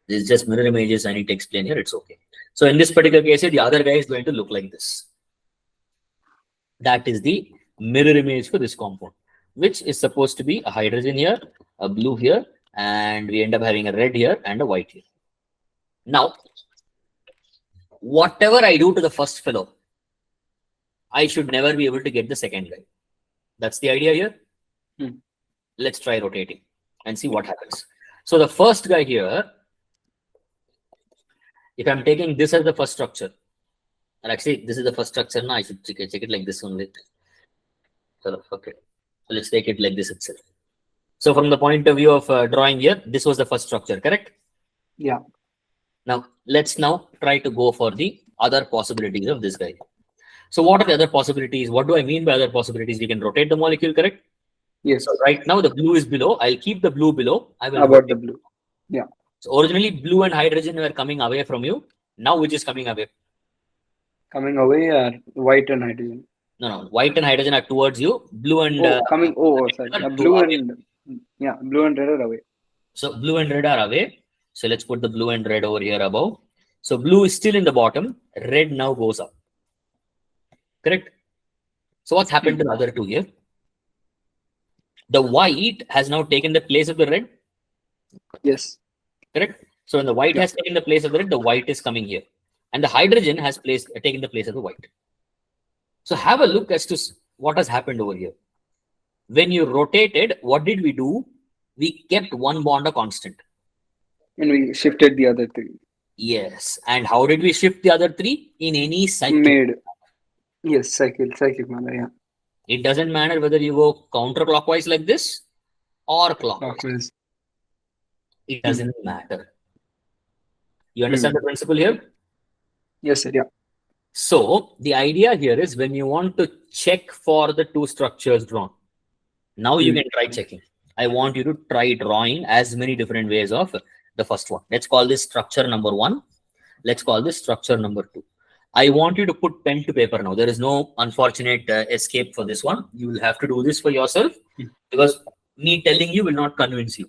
This is just mirror images, I need to explain here, it's okay. So in this particular case here, the other guy is going to look like this. That is the mirror image for this compound, which is supposed to be a hydrogen here, a blue here, and we end up having a red here and a white here. Now, whatever I do to the first fellow, I should never be able to get the second guy. That's the idea here. Let's try rotating and see what happens. So the first guy here, if I'm taking this as the first structure, and actually this is the first structure now, I should check it like this only. So, okay, so let's take it like this itself. So from the point of view of drawing here, this was the first structure, correct? Yeah. Now let's try to go for the other possibilities of this guy. So what are the other possibilities? What do I mean by other possibilities? We can rotate the molecule, correct? Yes. So right now the blue is below. I'll keep the blue below. I will about the blue. Yeah. So originally blue and hydrogen were coming away from you. Now which is coming away? Coming away are white and hydrogen. No, white and hydrogen are towards you. Blue and coming. Sorry. Blue and blue and red are away. So blue and red are away. So let's put the blue and red over here above. So blue is still in the bottom. Red now goes up. Correct? So what's happened to the other two here? The white has now taken the place of the red. Yes. Correct? So when the white has taken the place of the red, the white is coming here. And the hydrogen has taken the place of the white. So have a look as to what has happened over here. When you rotated, what did we do? We kept one bond a constant. And we shifted the other three. Yes. And how did we shift the other three? In any cycle. Yes, cyclic manner, yeah. It doesn't matter whether you go counterclockwise like this or clockwise. It doesn't matter. You understand the principle here? Yes, sir, yeah. So the idea here is when you want to check for the two structures drawn, now you can try checking. I want you to try drawing as many different ways of the first one. Let's call this structure number 1. Let's call this structure number 2. I want you to put pen to paper now. There is no unfortunate escape for this one. You will have to do this for yourself because me telling you will not convince you.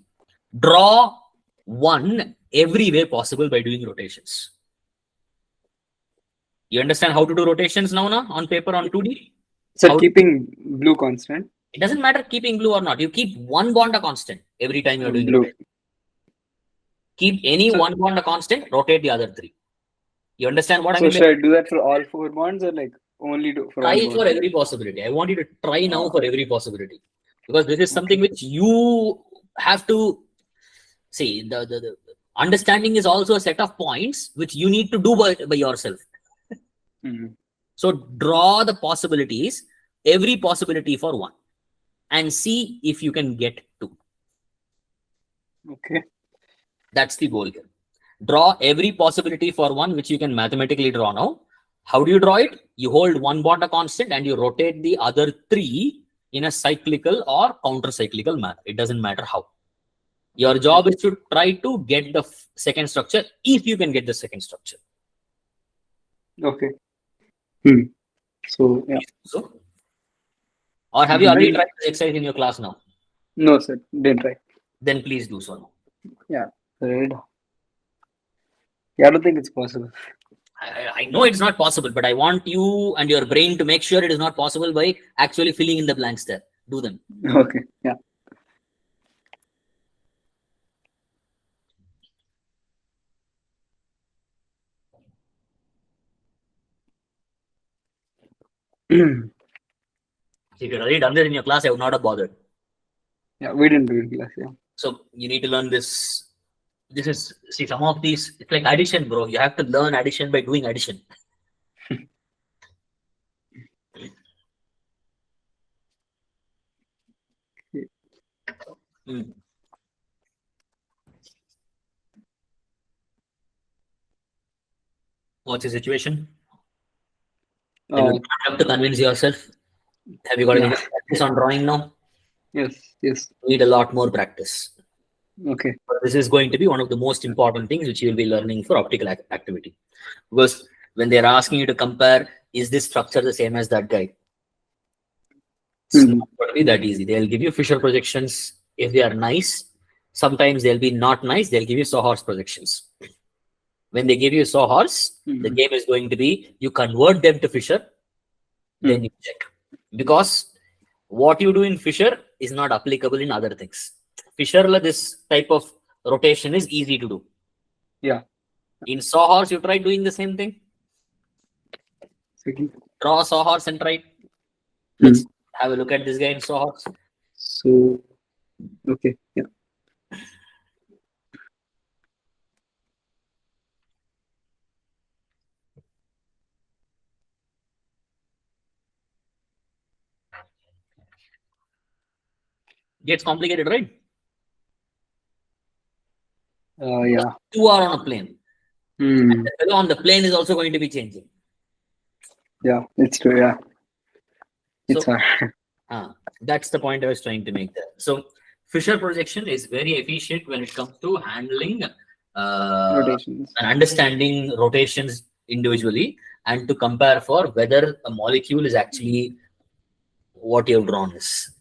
Draw one every way possible by doing rotations. You understand how to do rotations now on paper on 2D? So How keeping blue constant. it doesn't matter keeping blue or not. You keep one bond a constant every time you're doing Blue. rotation. Keep any So one bond a constant, rotate the other three. You understand what I so mean by should I do that for all four bonds or like only do for all try for bonds? every possibility? I want you to try now Ah, for every possibility because this is something okay. which you have to see. The understanding is also a set of points which you need to do by yourself. Hmm. So draw the possibilities, every possibility for one, and see if you can get two. Okay. That's the goal here. Draw every possibility for one which you can mathematically draw now. How do you draw it? You hold one bond a constant and you rotate the other three in a cyclical or counter cyclical manner. It doesn't matter how. Your Yeah. job is to try to get the second structure if you can get the second structure. Okay. Hmm. So yeah. So, or have you already Hmm. tried this exercise in your class now? No, sir. Didn't try. Then please do so now. Yeah. Red. Yeah, I don't think it's possible. I know it's not possible, but I want you and your brain to make sure it is not possible by actually filling in the blanks there. Do them. Okay. Yeah. If you'd already done this in your class, I would not have bothered. Yeah, we didn't do it in class. Yeah. So you need to learn this. This is see some of these. It's like addition, bro. You have to learn addition by doing addition. Hmm. What's the situation? Have you Uh, have to convince yourself? Have you got yeah. enough practice on drawing now? Yes. Yes. You need a lot more practice. Okay. But this is going to be one of the most important things which you will be learning for optical activity. Because when they're asking you to compare, is this structure the same as that guy? It's Hmm. not going to be that easy. They'll give you Fisher projections if they are nice. Sometimes they'll be not nice. They'll give you sawhorse projections. When they give you sawhorse, the Hmm. game is going to be you convert them to Fisher, then Hmm. you check. Because what you do in Fisher is not applicable in other things. Fisher, this type of rotation is easy to do. Yeah. In sawhorse, you try doing the same thing. Second. Draw a sawhorse and try. Hmm. Let's have a look at this guy in sawhorse. So okay. Yeah. Gets complicated, right? Yeah. Two are on a plane. And Hmm. the fellow on the plane is also going to be changing. Yeah. It's true. Yeah. It's So hard. that's the point I was trying to make there. So Fisher projection is very efficient when it comes to handling Rotations. and understanding rotations individually and to compare for whether a molecule is actually what you've drawn is.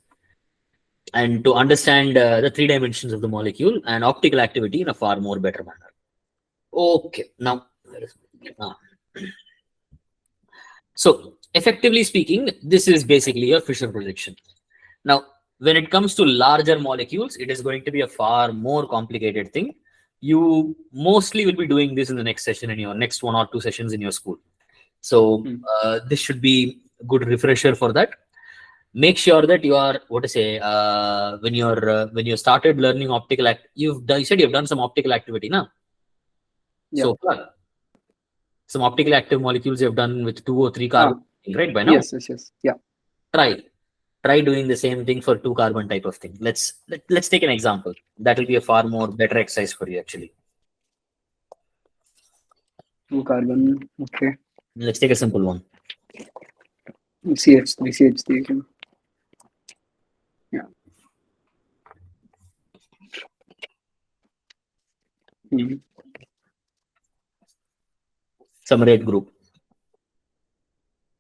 And to understand the three dimensions of the molecule and optical activity in a far more better manner. Okay, now, uh, so effectively speaking, this is basically a Fisher projection. Now, when it comes to larger molecules, it is going to be a far more complicated thing. You mostly will be doing this in the next session in your next 1 or 2 sessions in your school. So Hmm. this should be a good refresher for that. Make sure that you are what to say when you started learning optical act. You said you've done some optical activity now. Yeah. So far, some optical active molecules you've done with 2 or 3 Ah. carbon, right? By now, Yes. Yes. Yes. Yeah. try try doing the same thing for 2 carbon type of thing. Let's take an example. That will be a far more better exercise for you actually. Two carbon. Okay. Let's take a simple one. CH3. CH3. Yeah. Hmm. Some red group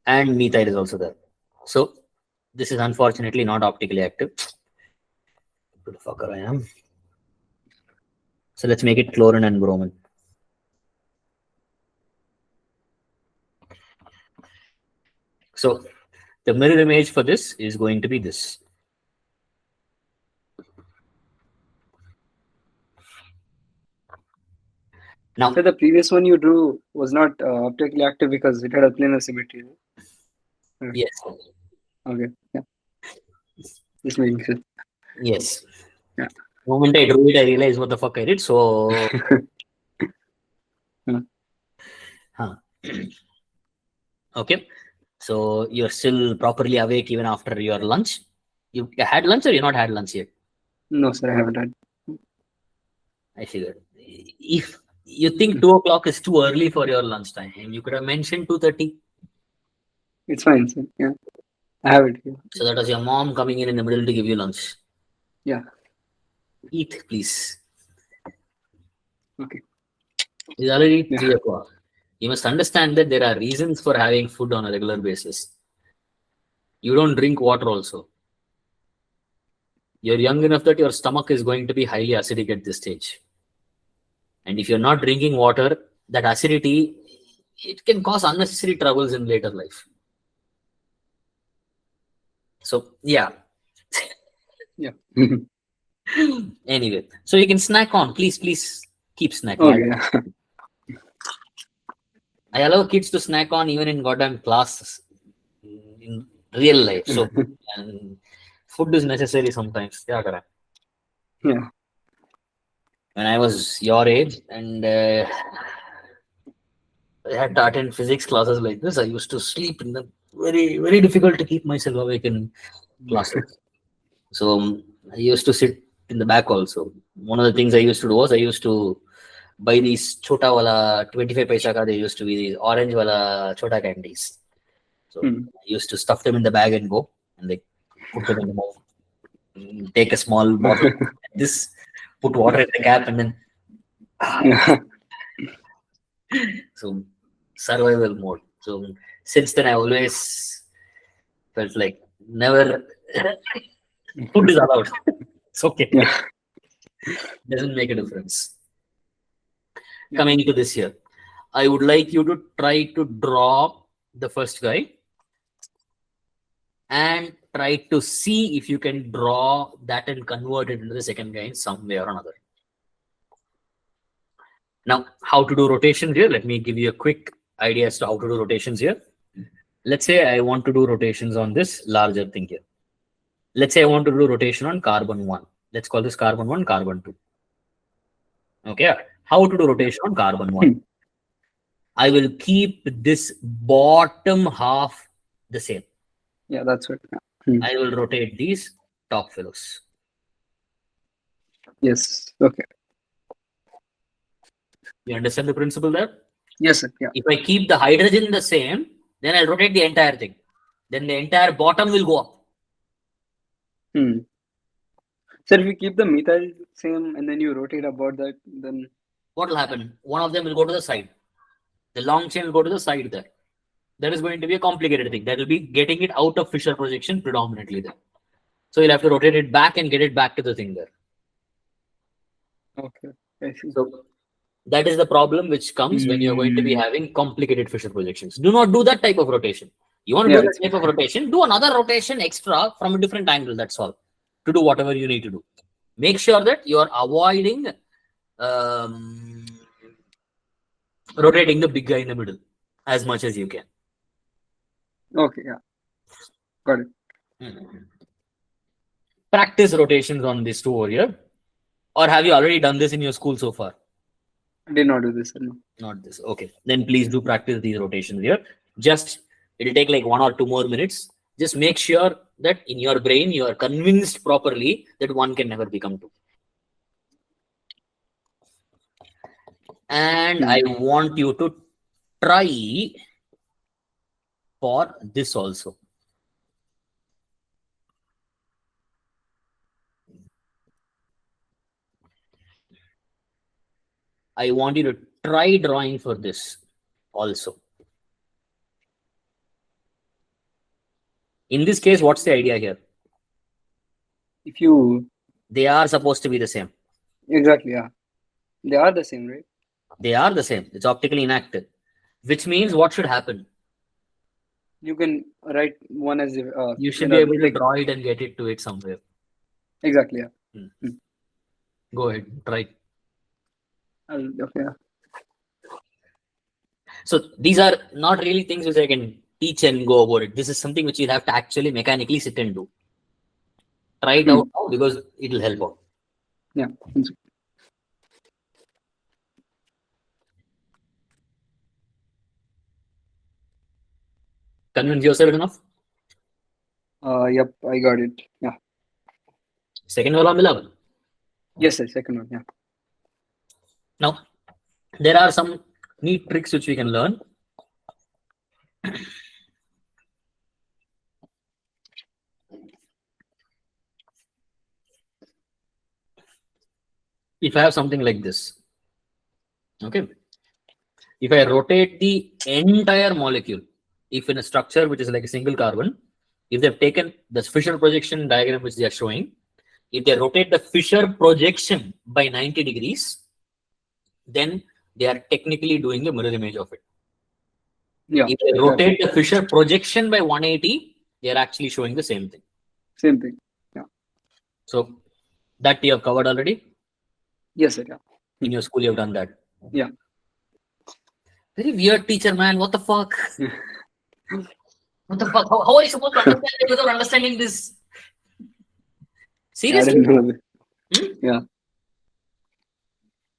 and methyl is also there. So this is unfortunately not optically active. Who the fucker I am. So let's make it chlorine and bromine. So The mirror image for this is going to be this. Now, So the previous one you drew was not optically active because it had a planar symmetry. Right? yes, Okay. Yeah. Just making sure. yes. Yeah. The moment I drew it, I realized what the fuck I did. So, Yeah. huh. Okay. So you're still properly awake even after your lunch. You had lunch or you not had lunch yet? No, sir, I haven't had. I figured. If you think 2 o'clock is too early for your lunchtime, you could have mentioned 2:30. It's fine, sir. Yeah. I have it here. So that was your mom coming in the middle to give you lunch. Yeah. Eat, please. Okay. It's already Yeah. 3 o'clock. You must understand that there are reasons for having food on a regular basis. You don't drink water also. You're young enough that your stomach is going to be highly acidic at this stage. And if you're not drinking water, that acidity, it can cause unnecessary troubles in later life. So yeah. Yeah. Anyway, so you can snack on. Please keep snacking. Okay. Yeah. I allow kids to snack on even in goddamn classes in real life. So and food is necessary sometimes. Yeah, correct. Yeah. When I was your age and I had to attend physics classes like this, I used to sleep in the very difficult to keep myself awake in classes. So I used to sit in the back also. One of the things I used to do was I used to buy these chota wala 25 paisa ka, they used to be these orange wala chota candies. So Hmm. I used to stuff them in the bag and go and like put them in the mouth. Take a small bottle like this, put water in the cap and then Yeah. so survival mode. So since then I always felt like never food is allowed. It's okay. Yeah. Doesn't make a difference. Yeah. Coming into this year, I would like you to try to draw the first guy and try to see if you can draw that and convert it into the second guy in some way or another. Now, how to do rotations here? Let me give you a quick idea as to how to do rotations here. Let's say I want to do rotations on this larger thing here. Let's say I want to do rotation on carbon 1. Let's call this carbon 1, carbon 2. Okay. How to do rotation on carbon 1? Hmm. I will keep this bottom half the same. Yeah, that's it. Yeah. Hmm. I will rotate these top fellows. Yes. Okay. You understand the principle there? Yes, sir. Yeah. If I keep the hydrogen the same, then I'll rotate the entire thing. Then the entire bottom will go up. Hmm. Sir, if you keep the methyl same and then you rotate about that, then What will happen? One of them will go to the side. The long chain will go to the side there. That is going to be a complicated thing. That will be getting it out of Fisher projection predominantly there. So you'll have to rotate it back and get it back to the thing there. okay. I see. So that is the problem which comes when you're going to be having complicated Fisher projections. Do not do that type of rotation. You want to Yeah, do that it's type of rotation, do another rotation extra from a different angle. That's all. To do whatever you need to do. Make sure that you are avoiding rotating the big guy in the middle as much as you can. okay. Yeah. Got it. Practice rotations on this two over here. Or have you already done this in your school so far? I did not do this, sir. No. Not this. Okay. Then please do practice these rotations here. Just it'll take like 1 or 2 more minutes. Just make sure that in your brain you are convinced properly that one can never become two. And I want you to try for this also. I want you to try drawing for this also. In this case, what's the idea here? If you They are supposed to be the same. exactly, yeah, they are the same, right? They are the same. It's optically inactive. Which means what should happen? You can write one as You should be able to like draw it and get it to it somewhere. exactly. Yeah. Hmm. Hmm. Go ahead, try. Okay. So these are not really things which I can teach and go about it. This is something which you have to actually mechanically sit and do. Try it out Hmm. now because it will help out. Yeah. Convince yourself enough. Yep. I got it. Yeah. Second wala mila. Yes, sir. Second one. Yeah. Now there are some neat tricks which we can learn. If I have something like this, okay. If I rotate the entire molecule, if in a structure which is like a single carbon, if they've taken the Fisher projection diagram which they are showing, if they rotate the Fisher projection by 90 degrees, then they are technically doing a mirror image of it. Yeah. If they Exactly. rotate the Fisher projection by 180, they are actually showing the same thing. Same thing. Yeah. So that you have covered already. Yes, sir. Yeah. In your school, you have done that. Yeah. Very weird teacher, man. What the fuck? What the fuck? How are you supposed to understand it without understanding this? I Seriously? didn't know that. Hmm? Yeah.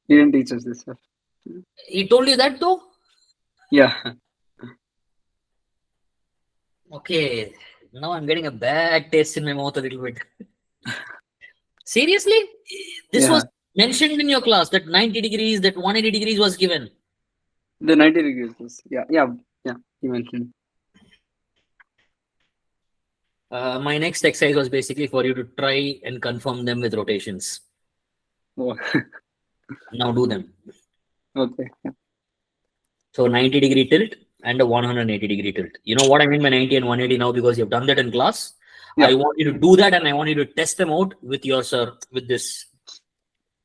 He didn't teach us this stuff. He told you that though? Yeah. Okay. Now I'm getting a bad taste in my mouth a little bit. Seriously? This was Yeah. mentioned in your class that 90 degrees, that 180 degrees was given. The 90 degrees was. Yeah. Yeah. Yeah. He mentioned. My next exercise was basically for you to try and confirm them with rotations. Oh. Now do them. Okay. Yeah. So 90-degree tilt and a 180-degree tilt. You know what I mean by 90 and 180 now because you've done that in class. Yeah. I want you to do that and I want you to test them out with your sir with this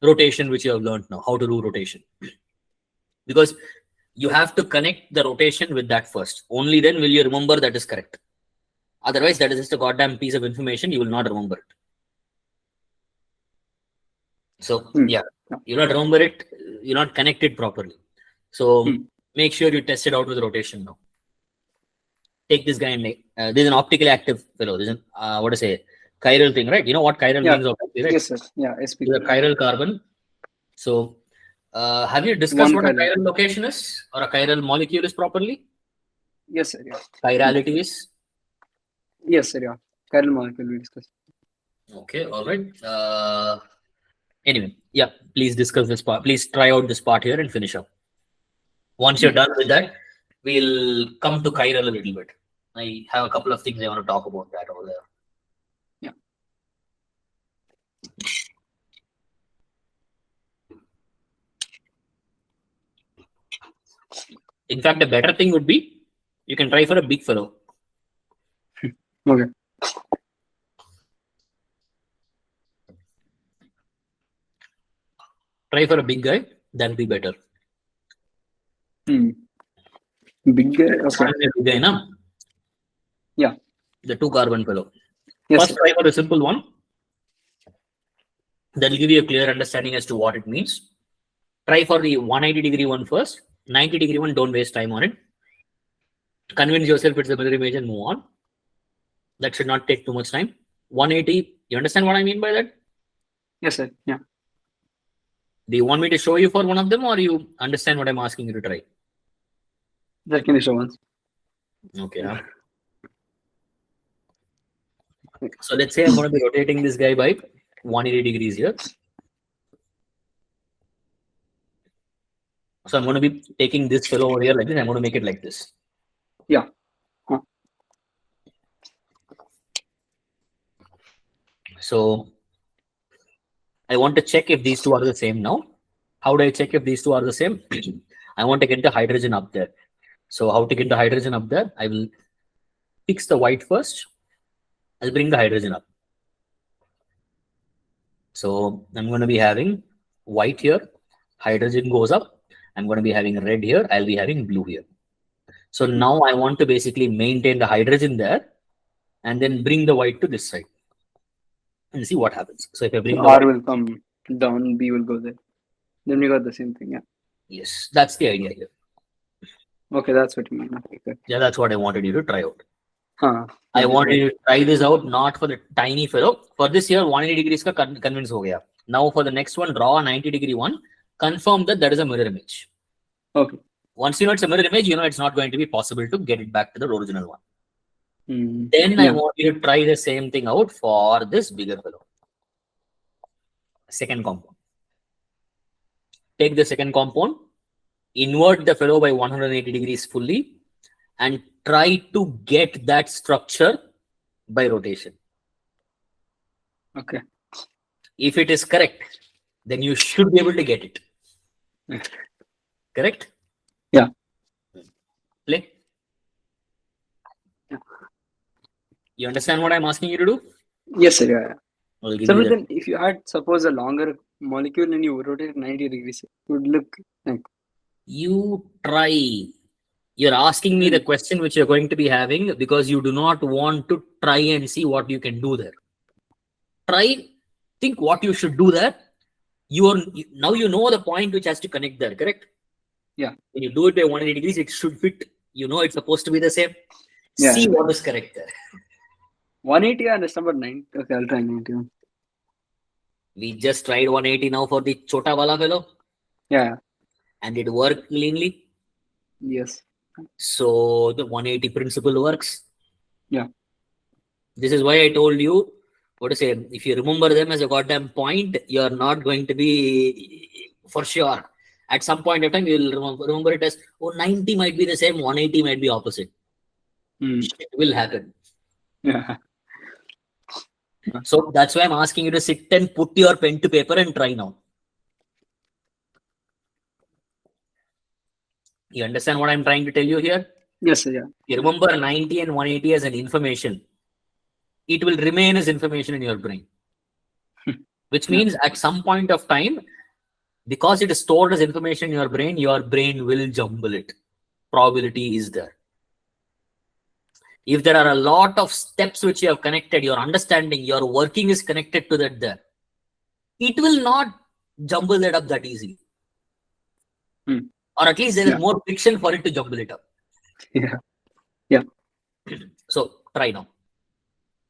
rotation which you have learned now, how to do rotation. Because you have to connect the rotation with that first. Only then will you remember that is correct. Otherwise, that is just a goddamn piece of information. You will not remember it. So yeah, Yeah. you not remember it. You not connect it properly. So Hmm. make sure you test it out with rotation now. Take this guy and there's an optically active fellow. There's an what to say chiral thing, right? You know what chiral Yeah. means, obviously, right? Yes, sir. Yeah. It's a SPQ. chiral carbon. So have you discussed One what a chiral. chiral location is or a chiral molecule is properly? Yes, sir. Yeah. Chirality is Yes, sir. Yeah. Chiral molecule we discussed. okay. All right. Anyway, yeah. Please discuss this part. Please try out this part here and finish up. Once you're done with that, we'll come to chiral a little bit. I have a couple of things I want to talk about that over there. Yeah. In fact, a better thing would be you can try for a big fellow. Okay. Try for a big guy. That'll be better. Hmm. Big guy. Okay. Big guy, na? Yeah. The 2-carbon fellow. Yes, First, sir. try for a simple one. That'll give you a clear understanding as to what it means. Try for the 180-degree one first. 90-degree one, don't waste time on it. Convince yourself it's a mirror image and move on. That should not take too much time. 180, you understand what I mean by that? Yes, sir. Yeah. Do you want me to show you for one of them or you understand what I'm asking you to try? That can be shown once. Okay. So let's say I'm going to be rotating this guy by 180 degrees here. So I'm going to be taking this fellow over here like this. I'm going to make it like this. Yeah. So I want to check if these two are the same now. How do I check if these two are the same? I want to get the hydrogen up there. So how to get the hydrogen up there? I will fix the white first. I'll bring the hydrogen up. So I'm going to be having white here. Hydrogen goes up. I'm going to be having red here. I'll be having blue here. So now I want to basically maintain the hydrogen there and then bring the white to this side and see what happens. So if I So bring the R white, will come down, B will go there. Then we got the same thing. Yeah. yes, that's the idea here. Okay, that's what you mean. Okay, good. Yeah, that's what I wanted you to try out. Huh. I Okay, wanted great. you to try this out, not for the tiny fellow. For this here, 180 degrees ka convince ho gaya. Now for the next one, draw a 90-degree one. Confirm that that is a mirror image. Okay. Once you know it's a mirror image, you know it's not going to be possible to get it back to the original one. Mm. Then I Yeah. want you to try the same thing out for this bigger fellow. Second compound. Take the second compound, invert the fellow by 180 degrees fully, and try to get that structure by rotation. Okay. If it is correct, then you should be able to get it. Correct? Yeah. Play. You understand what I'm asking you to do? Yes, sir. Yeah. I'll give So, you but that. then if you had suppose a longer molecule and you rotate it 90 degrees, it would look like. You try. You're asking me the Mm. question which you're going to be having because you do not want to try and see what you can do there. Try, think what you should do there. Now you know the point which has to connect there, correct? Yeah. When you do it by 180 degrees, it should fit. You know it's supposed to be the same. Yeah. See what is correct there. 180 and it's number 9. Okay, I'll try 91. We just tried 180 now for the chota wala fellow. Yeah. And it worked cleanly. Yes. So the 180 principle works. Yeah. This is why I told you what to say. If you remember them as a goddamn point, you're not going to be for sure. At some point of time, you'll remember it as 90 might be the same, 180 might be opposite. Mm. Shit will happen. Yeah. So that's why I'm asking you to sit and put your pen to paper and try now. You understand what I'm trying to tell you here? Yes, sir. Yeah. You remember 90 and 180 as an information. It will remain as information in your brain. Which means at some point of time, because it is stored as information in your brain will jumble it. Probability is there. If there are a lot of steps which you have connected, your understanding, your working is connected to that there, it will not jumble that up that easily. Mm. Or at least there is more friction for it to jumble it up. Yeah. Yeah. So try now.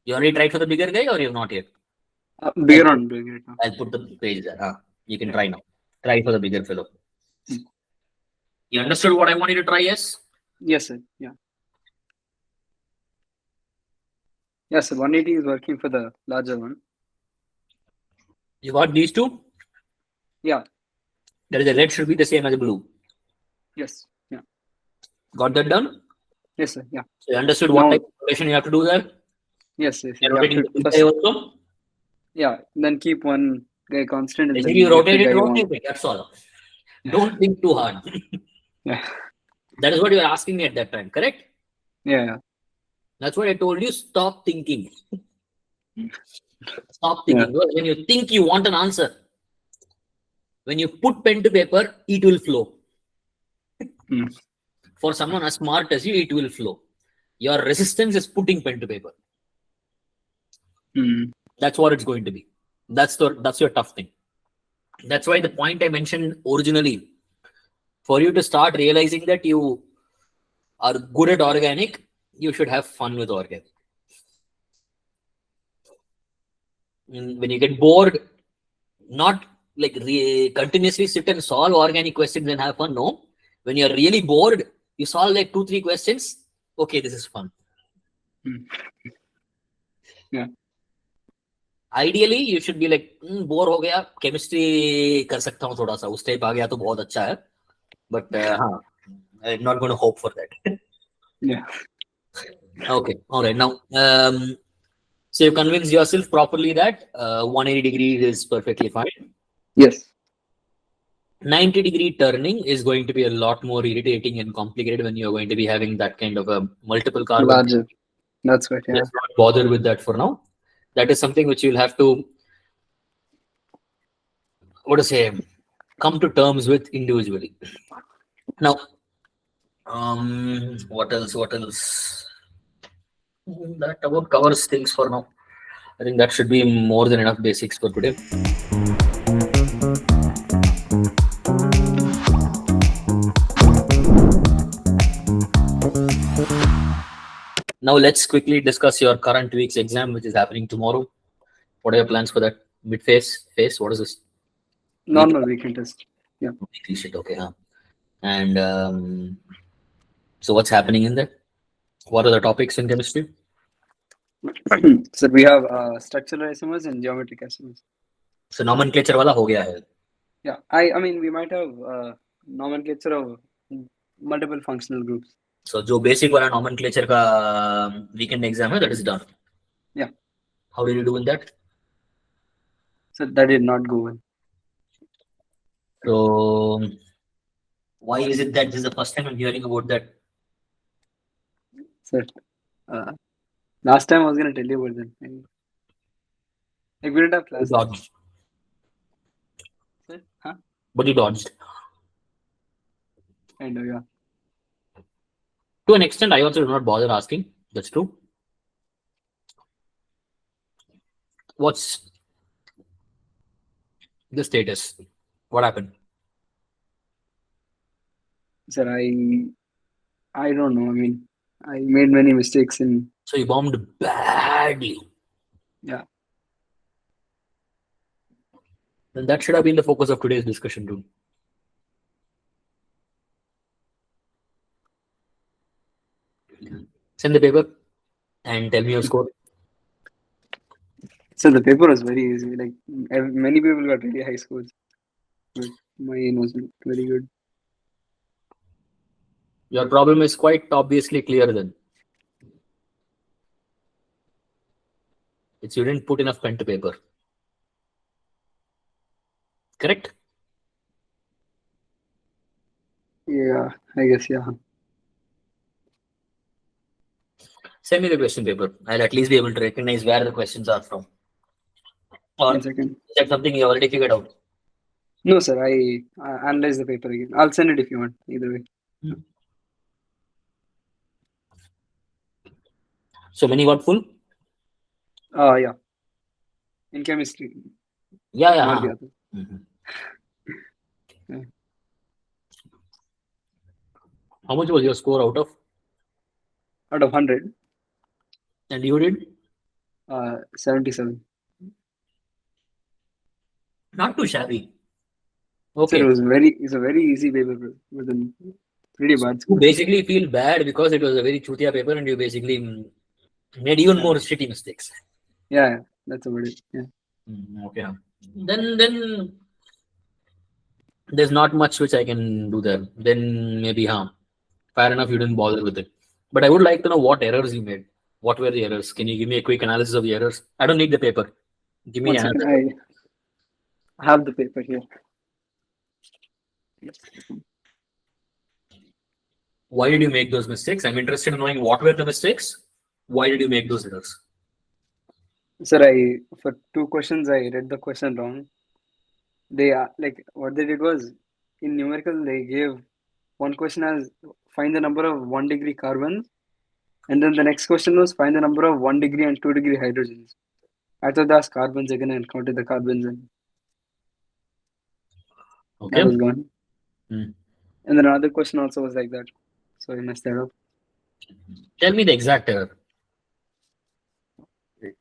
You already tried for the bigger guy or you have not yet? Bigger on doing it now. I'll put the page there. You can try now. Try for the bigger fellow. You understood what I want you to try, yes? Yes, sir. Yeah. Yes, sir. 180 is working for the larger one. You got these two? Yeah. There is a red should be the same as a blue. Yes. Yeah. Got that done? Yes, sir. Yeah. So you understood Now, what type of rotation you have to do there? yes, yes. You're You have rotating to the big first, guy also? yeah, then keep one guy constant and Basically, then you get the rotate guy it, you rotate want. it. That's all. Don't think too hard. Yeah. That is what you were asking me at that time, correct? Yeah. That's what I told you. Stop thinking. Stop thinking. Because when you think you want an answer, when you put pen to paper, it will flow. Mm. For someone as smart as you, it will flow. Your resistance is putting pen to paper. Mm. That's what it's going to be. That's your tough thing. That's why the point I mentioned originally, for you to start realizing that you are good at organic, you should have fun with organic. When you get bored, not like continuously sit and solve organic questions and have fun. No, when you're really bored, you solve like 2-3 questions. Okay, this is fun. Mm. Yeah. Ideally, you should be like bore हो गया chemistry कर सकता हूँ थोड़ा सा उस type आ गया तो बहुत अच्छा है but हाँ I'm not going to hope for that. Yeah. Okay, all right. Now, so you convince yourself properly that 180 degrees is perfectly fine. Yes. 90-degree turning is going to be a lot more irritating and complicated when you're going to be having that kind of a multiple carbon. Larger. That's right. Yeah. Let's not bother with that for now. That is something which you'll have to, come to terms with individually. Now, What else? What else? That about covers things for now. I think that should be more than enough basics for today. Now let's quickly discuss your current week's exam, which is happening tomorrow. What are your plans for that mid phase? Phase? What is this? Week? Normal weekend test. Yeah. Weekly shit. Okay, huh? And so what's happening in that? What are the topics in chemistry? So we have structural isomers and geometric isomers. So nomenclature वाला हो गया है. Yeah, I mean we might have nomenclature of multiple functional groups. So जो basic वाला nomenclature का weekend exam है, that is done. Yeah. How did you do in that? So that did not go well. So why is it that this is the first time I'm hearing about that? So uh, last time I was gonna tell you about that. Like we didn't have You class. dodged. So, huh? But you dodged. Kind of, yeah. To an extent, I also do not bother asking. That's true. What's the status? What happened? Sir, I don't know. I mean, I made many mistakes in. So you bombed badly. Yeah. Then that should have been the focus of today's discussion too. Send the paper and tell me your score. So the paper was very easy. Like many people got really high scores, but mine wasn't very good. Your problem is quite obviously clear then. It's you didn't put enough pen to paper. Correct? Yeah, I guess, yeah. Send me the question paper. I'll at least be able to recognize where the questions are from. Or 1 second. is that something you already figured out? No, sir. I analyze the paper again. I'll send it if you want. Either way. So many got full? Yeah. In chemistry, Yeah, yeah. not the other. Yeah. How much was your score out of? Out of 100, And you did? 77. Not too shabby. Sir, Okay. it's a very easy paper with a pretty bad You score. basically feel bad because it was a very chutia paper and you basically made even Yeah. more shitty mistakes. Yeah, that's about it. Yeah. Okay. Then there's not much which I can do there. Then maybe fair enough, you didn't bother with it. But I would like to know what errors you made. What were the errors? Can you give me a quick analysis of the errors? I don't need the paper. Give me 1 second. another. I have the paper here. Yes. Why did you make those mistakes? I'm interested in knowing what were the mistakes. Why did you make those errors? Sir, for 2 questions I read the question wrong. They like what they did was in numerical they gave one question as find the number of 1 degree carbons, and then the next question was find the number of 1 degree and 2 degree hydrogens. I thought that's carbons again and counted the carbons and Okay. that was gone. Hmm. And then another question also was like that. So I messed that up. Tell me the exact error. Wait.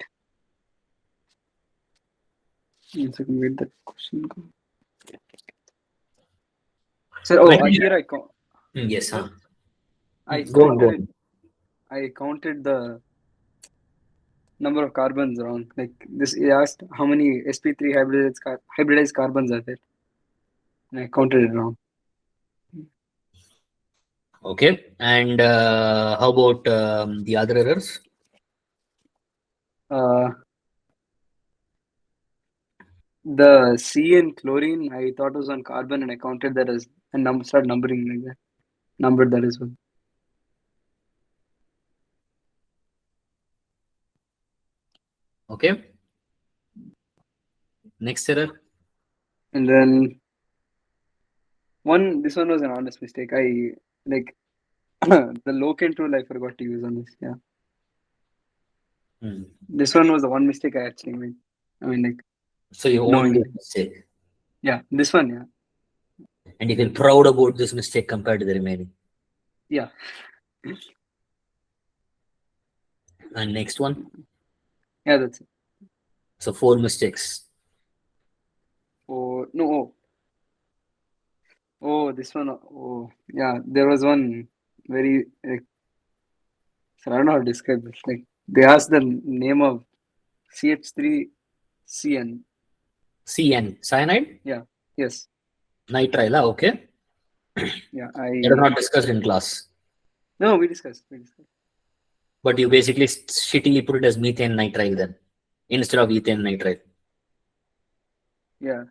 1 second, wait that question go. So here I Yes, what? I Go on, go counted it. on. I counted the number of carbons wrong. Like this, it asked how many sp3 hybridized carbons are there, and I counted it wrong. Okay. And how about the other errors? Uh, the C in chlorine I thought was on carbon, and I counted that as and start numbering like that. Numbered that as well. Okay. Next error. And then this one was an honest mistake. I like The locate tool I forgot to use on this. Yeah, Hmm. this one was the one mistake I actually made. I mean, like So you own this knowingly. mistake, Yeah, this one. Yeah, and you feel proud about this mistake compared to the remaining. yeah, And next one, yeah. That's it. so four mistakes. Oh no! This one. Oh, yeah. There was one very. Like, so I don't know how to describe this. Like they asked the name of CH3CN. CN, cyanide, Yeah. Yes. nitrile. Okay, Yeah. that are not discussed in class, No. We discussed. We discussed. but you basically shittily put it as methane nitrile then instead of ethane nitrile. Yeah.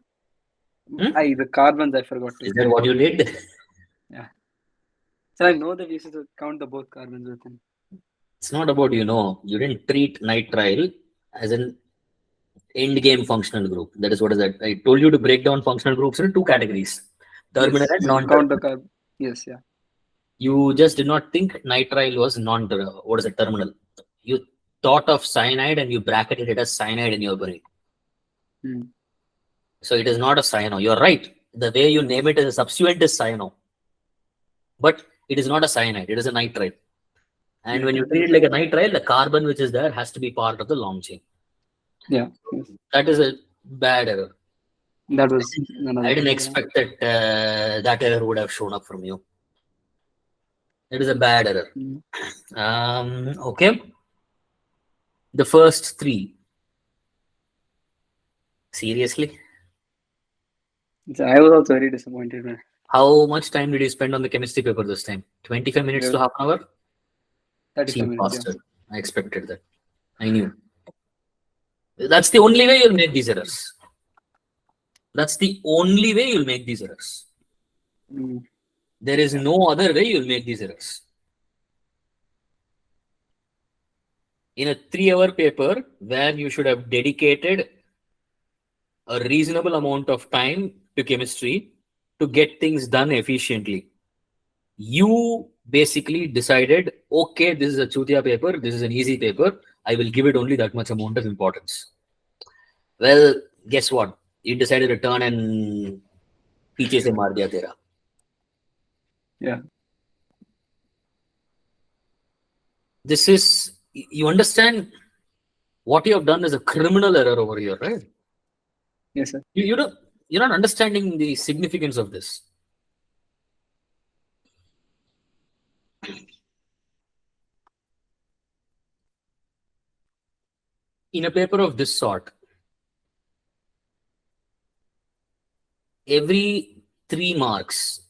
Hmm? The carbons I forgot Is to. that what you did? Yeah. So I know that you should count the both carbons within. It's not about you didn't treat nitrile as an end game functional group. That is what is that. I told you to break down functional groups into two categories: terminal Yes. and You count the non-terminal. carb. Yes. Yeah. You just did not think nitrile was non what is it, terminal. You thought of cyanide and you bracketed it as cyanide in your brain. Hmm. So it is not a cyano. You're right. The way you name it as a substituent is cyano. But it is not a cyanide, it is a nitrile. And when you Nitrate. treat it Yes. like a nitrile, the carbon which is there has to be part of the long chain. Yeah. Yes. That is a bad error. That was I another didn't error. expect that that error would have shown up from you. It is a bad error. Yeah. Hmm. Okay. The first three. Seriously? So I was also very disappointed, man. How much time did you spend on the chemistry paper this time? 25 minutes Yeah, to half an hour? 35 Seemed minutes. Yeah. faster. I expected that. I knew. That's the only way you'll make these errors. That's the only way you'll make these errors. Mm. There is Yeah. no other way you'll make these errors. In a 3-hour paper where you should have dedicated a reasonable amount of time to chemistry to get things done efficiently, you basically decided, okay, this is a chutia paper, this is an easy paper, I will give it only that much amount of importance. Well, guess what? You decided to turn and पीछे से मार दिया तेरा. Yeah. This is, you understand what you have done is a criminal error over here, right? Yes, sir. You don't, you're not understanding the significance of this. In a paper of this sort, every 3 marks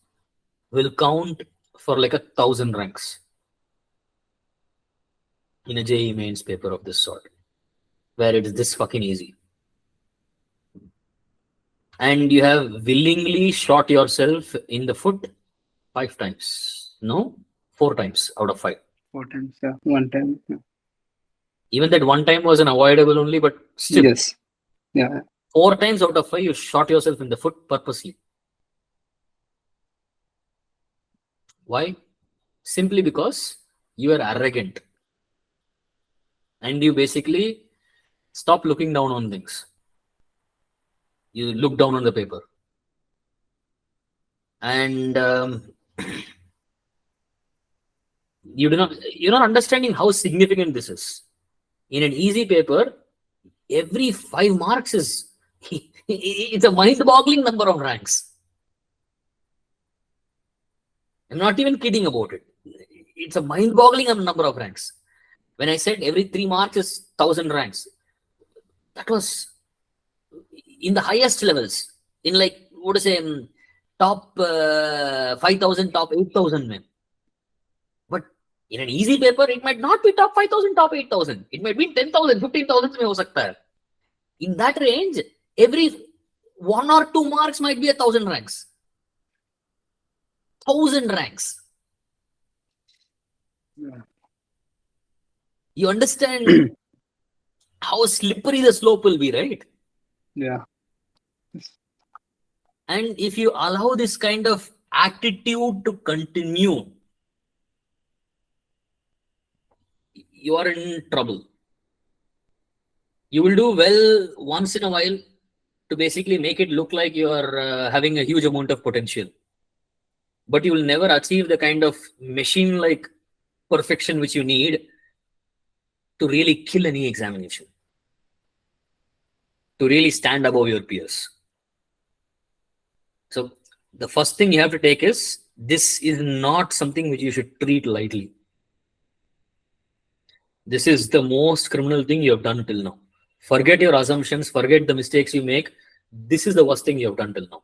will count for like 1,000 ranks in a JEE mains paper of this sort, where it is this fucking easy. And you have willingly shot yourself in the foot 5 times. No, 4 times out of 5. 4 times. Yeah. 1 time. Yeah. Even that one time was an avoidable only, but still, Yes. Yeah. 4 times out of 5, you shot yourself in the foot purposely. Why? Simply because you are arrogant and you basically stop looking down on things. You look down on the paper. And you're not understanding how significant this is. In an easy paper, every 5 marks is it's a mind-boggling number of ranks. I'm not even kidding about it. It's a mind-boggling number of ranks. When I said every 3 marks is 1,000 ranks, that was in the highest levels. In like what to say, top 5,000, top 8,000, man. But in an easy paper, it might not be top 5,000, top 8,000. It might be 10,000, 15,000 में हो सकता है. In that range, every 1 or 2 marks might be 1,000 ranks. 1,000 ranks. Yeah. You understand how slippery the slope will be, right? Yeah. And if you allow this kind of attitude to continue, you are in trouble. You will do well once in a while to basically make it look like you are having a huge amount of potential, but you will never achieve the kind of machine like perfection which you need to really kill any examination, to really stand above your peers. So the first thing you have to take is, this is not something which you should treat lightly. This is the most criminal thing you have done till now. Forget your assumptions, forget the mistakes you make. This is the worst thing you have done till now.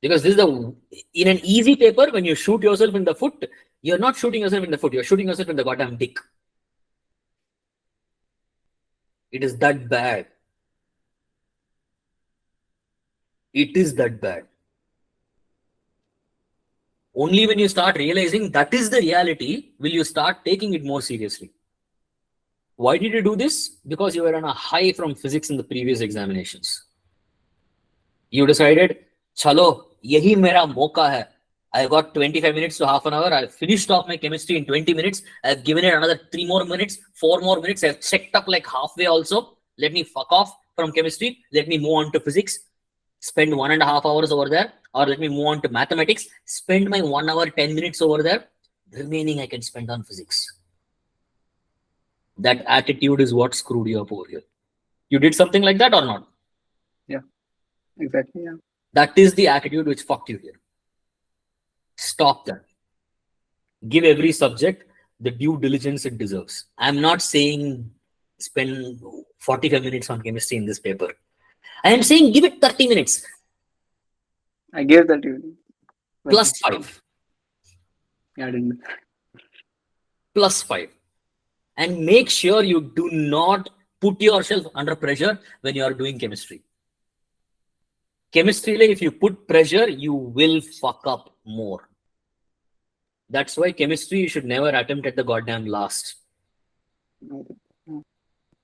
Because this is in an easy paper, when you shoot yourself in the foot, you're not shooting yourself in the foot, you're shooting yourself in the goddamn dick. It is that bad. It is that bad. Only when you start realizing that is the reality, will you start taking it more seriously. Why did you do this? Because you were on a high from physics in the previous examinations. You decided, chalo, yahi mera moka hai. I got 25 minutes to half an hour. I finished off my chemistry in 20 minutes. I've given it another 3 more minutes, 4 more minutes. I've checked up like halfway also. Let me fuck off from chemistry. Let me move on to physics. Spend 1.5 hours over there. Or let me move on to mathematics. Spend my 1 hour, 10 minutes over there. The remaining I can spend on physics. That attitude is what screwed you up over here. You did something like that or not? Yeah, exactly. Yeah. That is the attitude which fucked you here. Stop that. Give every subject the due diligence it deserves. I'm not saying spend 45 minutes on chemistry in this paper. I am saying give it 30 minutes. I gave that to you. Plus 5. Yeah, I didn't. Plus 5. And make sure you do not put yourself under pressure when you are doing chemistry. Chemistry, if you put pressure, you will fuck up more. That's why chemistry you should never attempt at the goddamn last.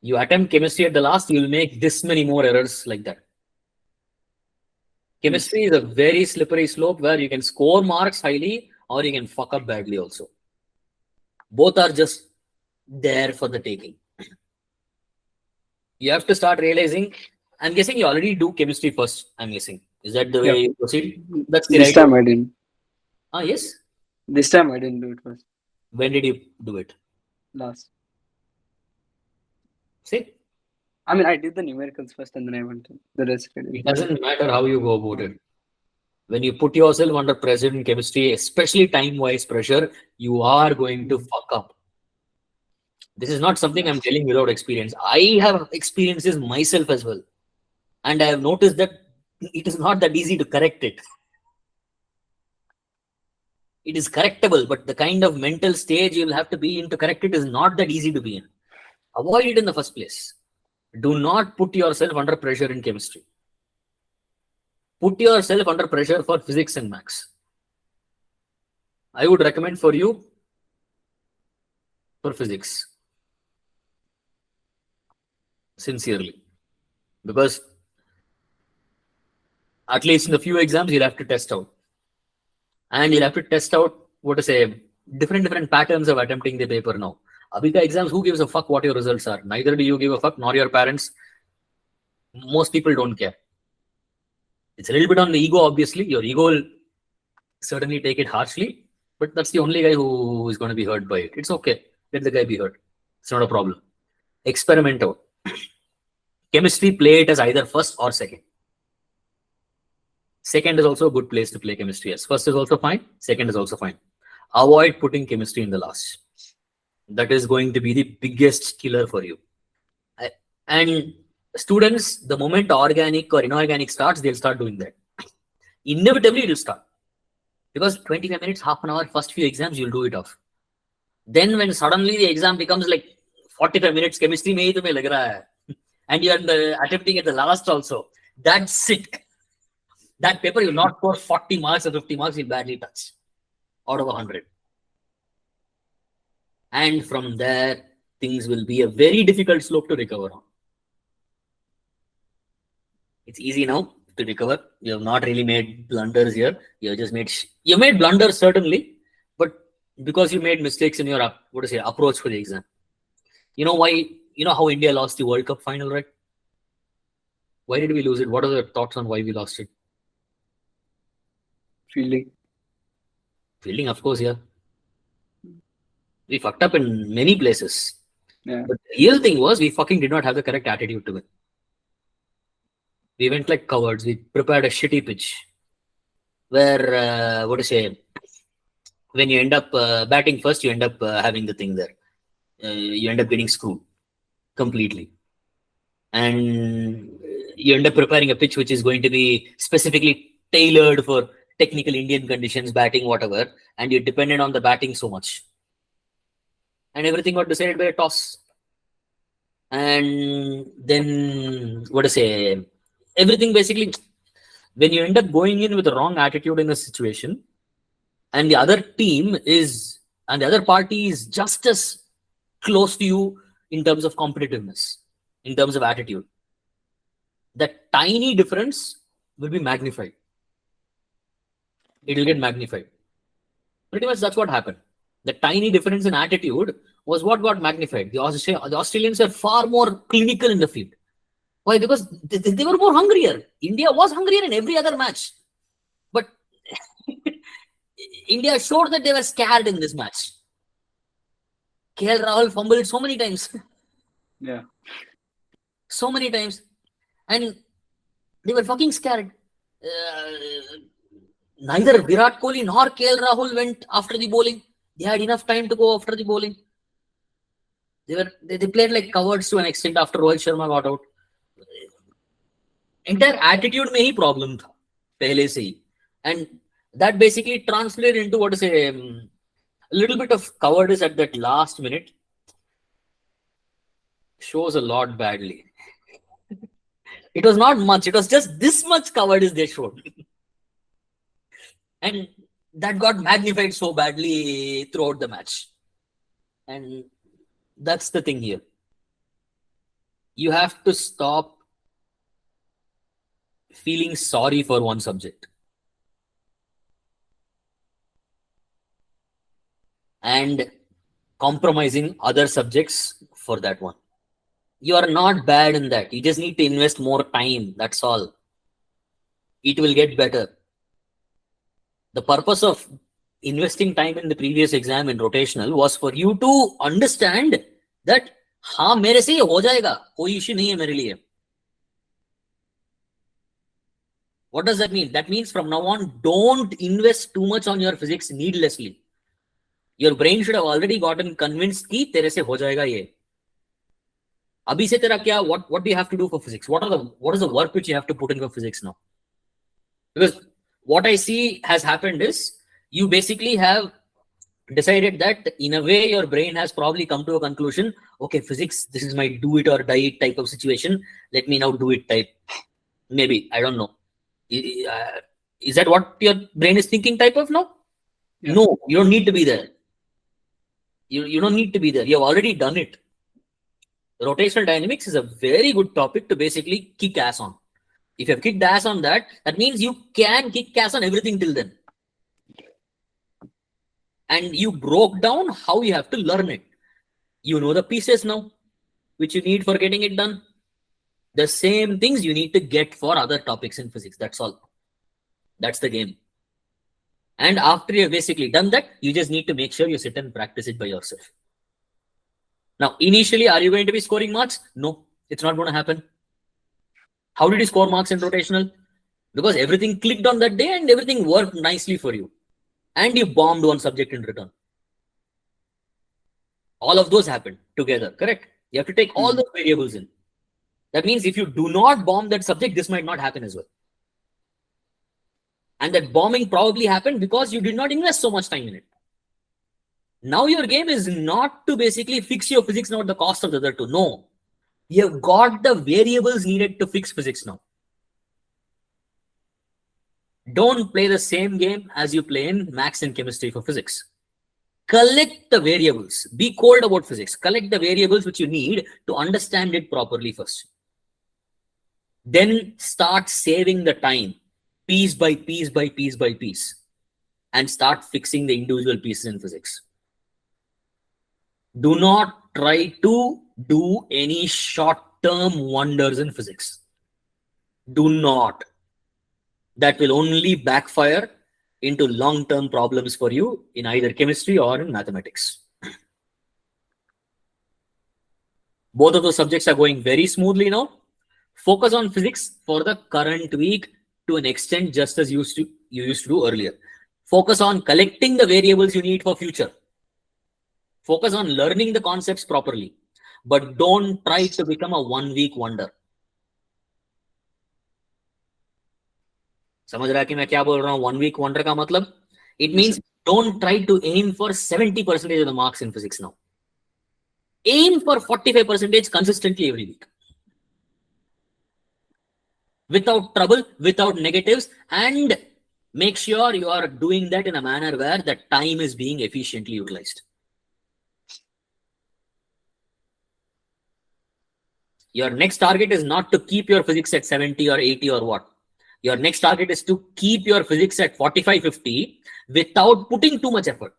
You attempt chemistry at the last, you'll make this many more errors like that. Chemistry is a very slippery slope where you can score marks highly or you can fuck up badly also. Both are just there for the taking. You have to start realizing, I'm guessing you already do chemistry first, I'm guessing. Is that the way you proceed? That's the This right time way. I didn't. Yes? This time I didn't do it first. When did you do it? Last. See? I mean, I did the numericals first and then I went to the rest. It doesn't matter how you go about it. When you put yourself under pressure in chemistry, especially time-wise pressure, you are going to fuck up. This is not something I'm telling without experience. I have experiences myself as well. And I have noticed that it is not that easy to correct it. It is correctable, but the kind of mental stage you'll have to be in to correct it is not that easy to be in. Avoid it in the first place. Do not put yourself under pressure in chemistry. Put yourself under pressure for physics and maths. I would recommend for you for physics. Sincerely. Because at least in the few exams, you'll have to test out. And you'll have to test out, what to say, different patterns of attempting the paper now. Abhika exams, who gives a fuck what your results are? Neither do you give a fuck, nor your parents. Most people don't care. It's a little bit on the ego, obviously. Your ego will certainly take it harshly, but that's the only guy who is going to be hurt by it. It's okay. Let the guy be hurt. It's not a problem. Experiment out. Chemistry, play it as either first or second. Second is also a good place to play chemistry as. First is also fine. Second is also fine. Avoid putting chemistry in the last. That is going to be the biggest killer for you. And students, the moment organic or inorganic starts, they'll start doing that. Inevitably, it'll start. Because 25 minutes, half an hour, first few exams, you'll do it off. Then when suddenly the exam becomes like 45 minutes, chemistry mein hi tumhe lag raha hai. And you're attempting at the last also. That's it. That paper you'll not score 40 marks or 50 marks, you'll badly touch out of 100. And from there, things will be a very difficult slope to recover on. It's easy now to recover. You have not really made blunders here. You have just made blunders certainly, but because you made mistakes in your approach for the exam. You know why? You know how India lost the World Cup final, right? Why did we lose it? What are your thoughts on why we lost it? Feeling. Fielding, of course, yeah. We fucked up in many places. Yeah. But the real thing was we fucking did not have the correct attitude to win. We went like cowards. We prepared a shitty pitch where, when you end up batting first, you end up having the thing there. You end up getting screwed completely. And you end up preparing a pitch which is going to be specifically tailored for technical Indian conditions, batting, whatever. And you're dependent on the batting so much. And everything got decided by a toss. And then, everything basically, when you end up going in with the wrong attitude in a situation, and the other team is, and the other party is just as close to you in terms of competitiveness, in terms of attitude, that tiny difference will be magnified. It will get magnified. Pretty much that's what happened. The tiny difference in attitude was what got magnified. The Australians were far more clinical in the field. Why? Because they were more hungrier. India was hungrier in every other match. But India showed that they were scared in this match. KL Rahul fumbled so many times. Yeah. So many times. And they were fucking scared. Neither Virat Kohli nor KL Rahul went after the bowling. They had enough time to go after the bowling. They played like cowards to an extent after Rohit Sharma got out. Entire attitude में ही problem था पहले से ही. And that basically translated into a little bit of cowardice at that last minute. Shows a lot badly. It was not much. It was just this much cowardice they showed. And that got magnified so badly throughout the match. And that's the thing here. You have to stop feeling sorry for one subject and compromising other subjects for that one. You are not bad in that. You just need to invest more time. That's all. It will get better. The purpose of investing time in the previous exam in rotational was for you to understand that हाँ मेरे से ये हो जाएगा, कोई issue नहीं है मेरे लिए. What does that mean? That means from now on, don't invest too much on your physics needlessly. Your brain should have already gotten convinced कि तेरे से हो जाएगा ये. अभी से तेरा क्या? What do you have to do for physics? What is the work which you have to put in for physics now? Because what I see has happened is you basically have decided that in a way your brain has probably come to a conclusion. Okay, physics, this is my do it or die it type of situation. Let me now do it type. Maybe, I don't know. Is that what your brain is thinking type of now? Yeah. No, you don't need to be there. You don't need to be there. You have already done it. Rotational dynamics is a very good topic to basically kick ass on. If you have kicked ass on that, that means you can kick ass on everything till then. And you broke down how you have to learn it. You know the pieces now, which you need for getting it done. The same things you need to get for other topics in physics. That's all. That's the game. And after you've basically done that, you just need to make sure you sit and practice it by yourself. Now, initially, are you going to be scoring marks? No, it's not going to happen. How did you score marks in rotational? Because everything clicked on that day and everything worked nicely for you. And you bombed one subject in return. All of those happened together, correct? You have to take all those variables in. That means if you do not bomb that subject, this might not happen as well. And that bombing probably happened because you did not invest so much time in it. Now your game is not to basically fix your physics now at the cost of the other two. No. You've got the variables needed to fix physics now. Don't play the same game as you play in maths and chemistry for physics. Collect the variables. Be cold about physics. Collect the variables which you need to understand it properly first. Then start saving the time, piece by piece by piece by piece. and start fixing the individual pieces in physics. Do not try to do any short-term wonders in physics. Do not. That will only backfire into long-term problems for you in either chemistry or in mathematics. Both of those subjects are going very smoothly now. Focus on physics for the current week to an extent just as you used to do earlier. Focus on collecting the variables you need for future. Focus on learning the concepts properly. But don't try to become a 1 week wonder. समझ रहा है कि मैं क्या बोल रहा हूँ? 1 week wonder का मतलब? It means don't try to aim for 70% of the marks in physics now. Aim for 45% consistently every week. Without trouble, without negatives, and make sure you are doing that in a manner where the time is being efficiently utilized. Your next target is not to keep your physics at 70 or 80 or what. Your next target is to keep your physics at 45, 50 without putting too much effort.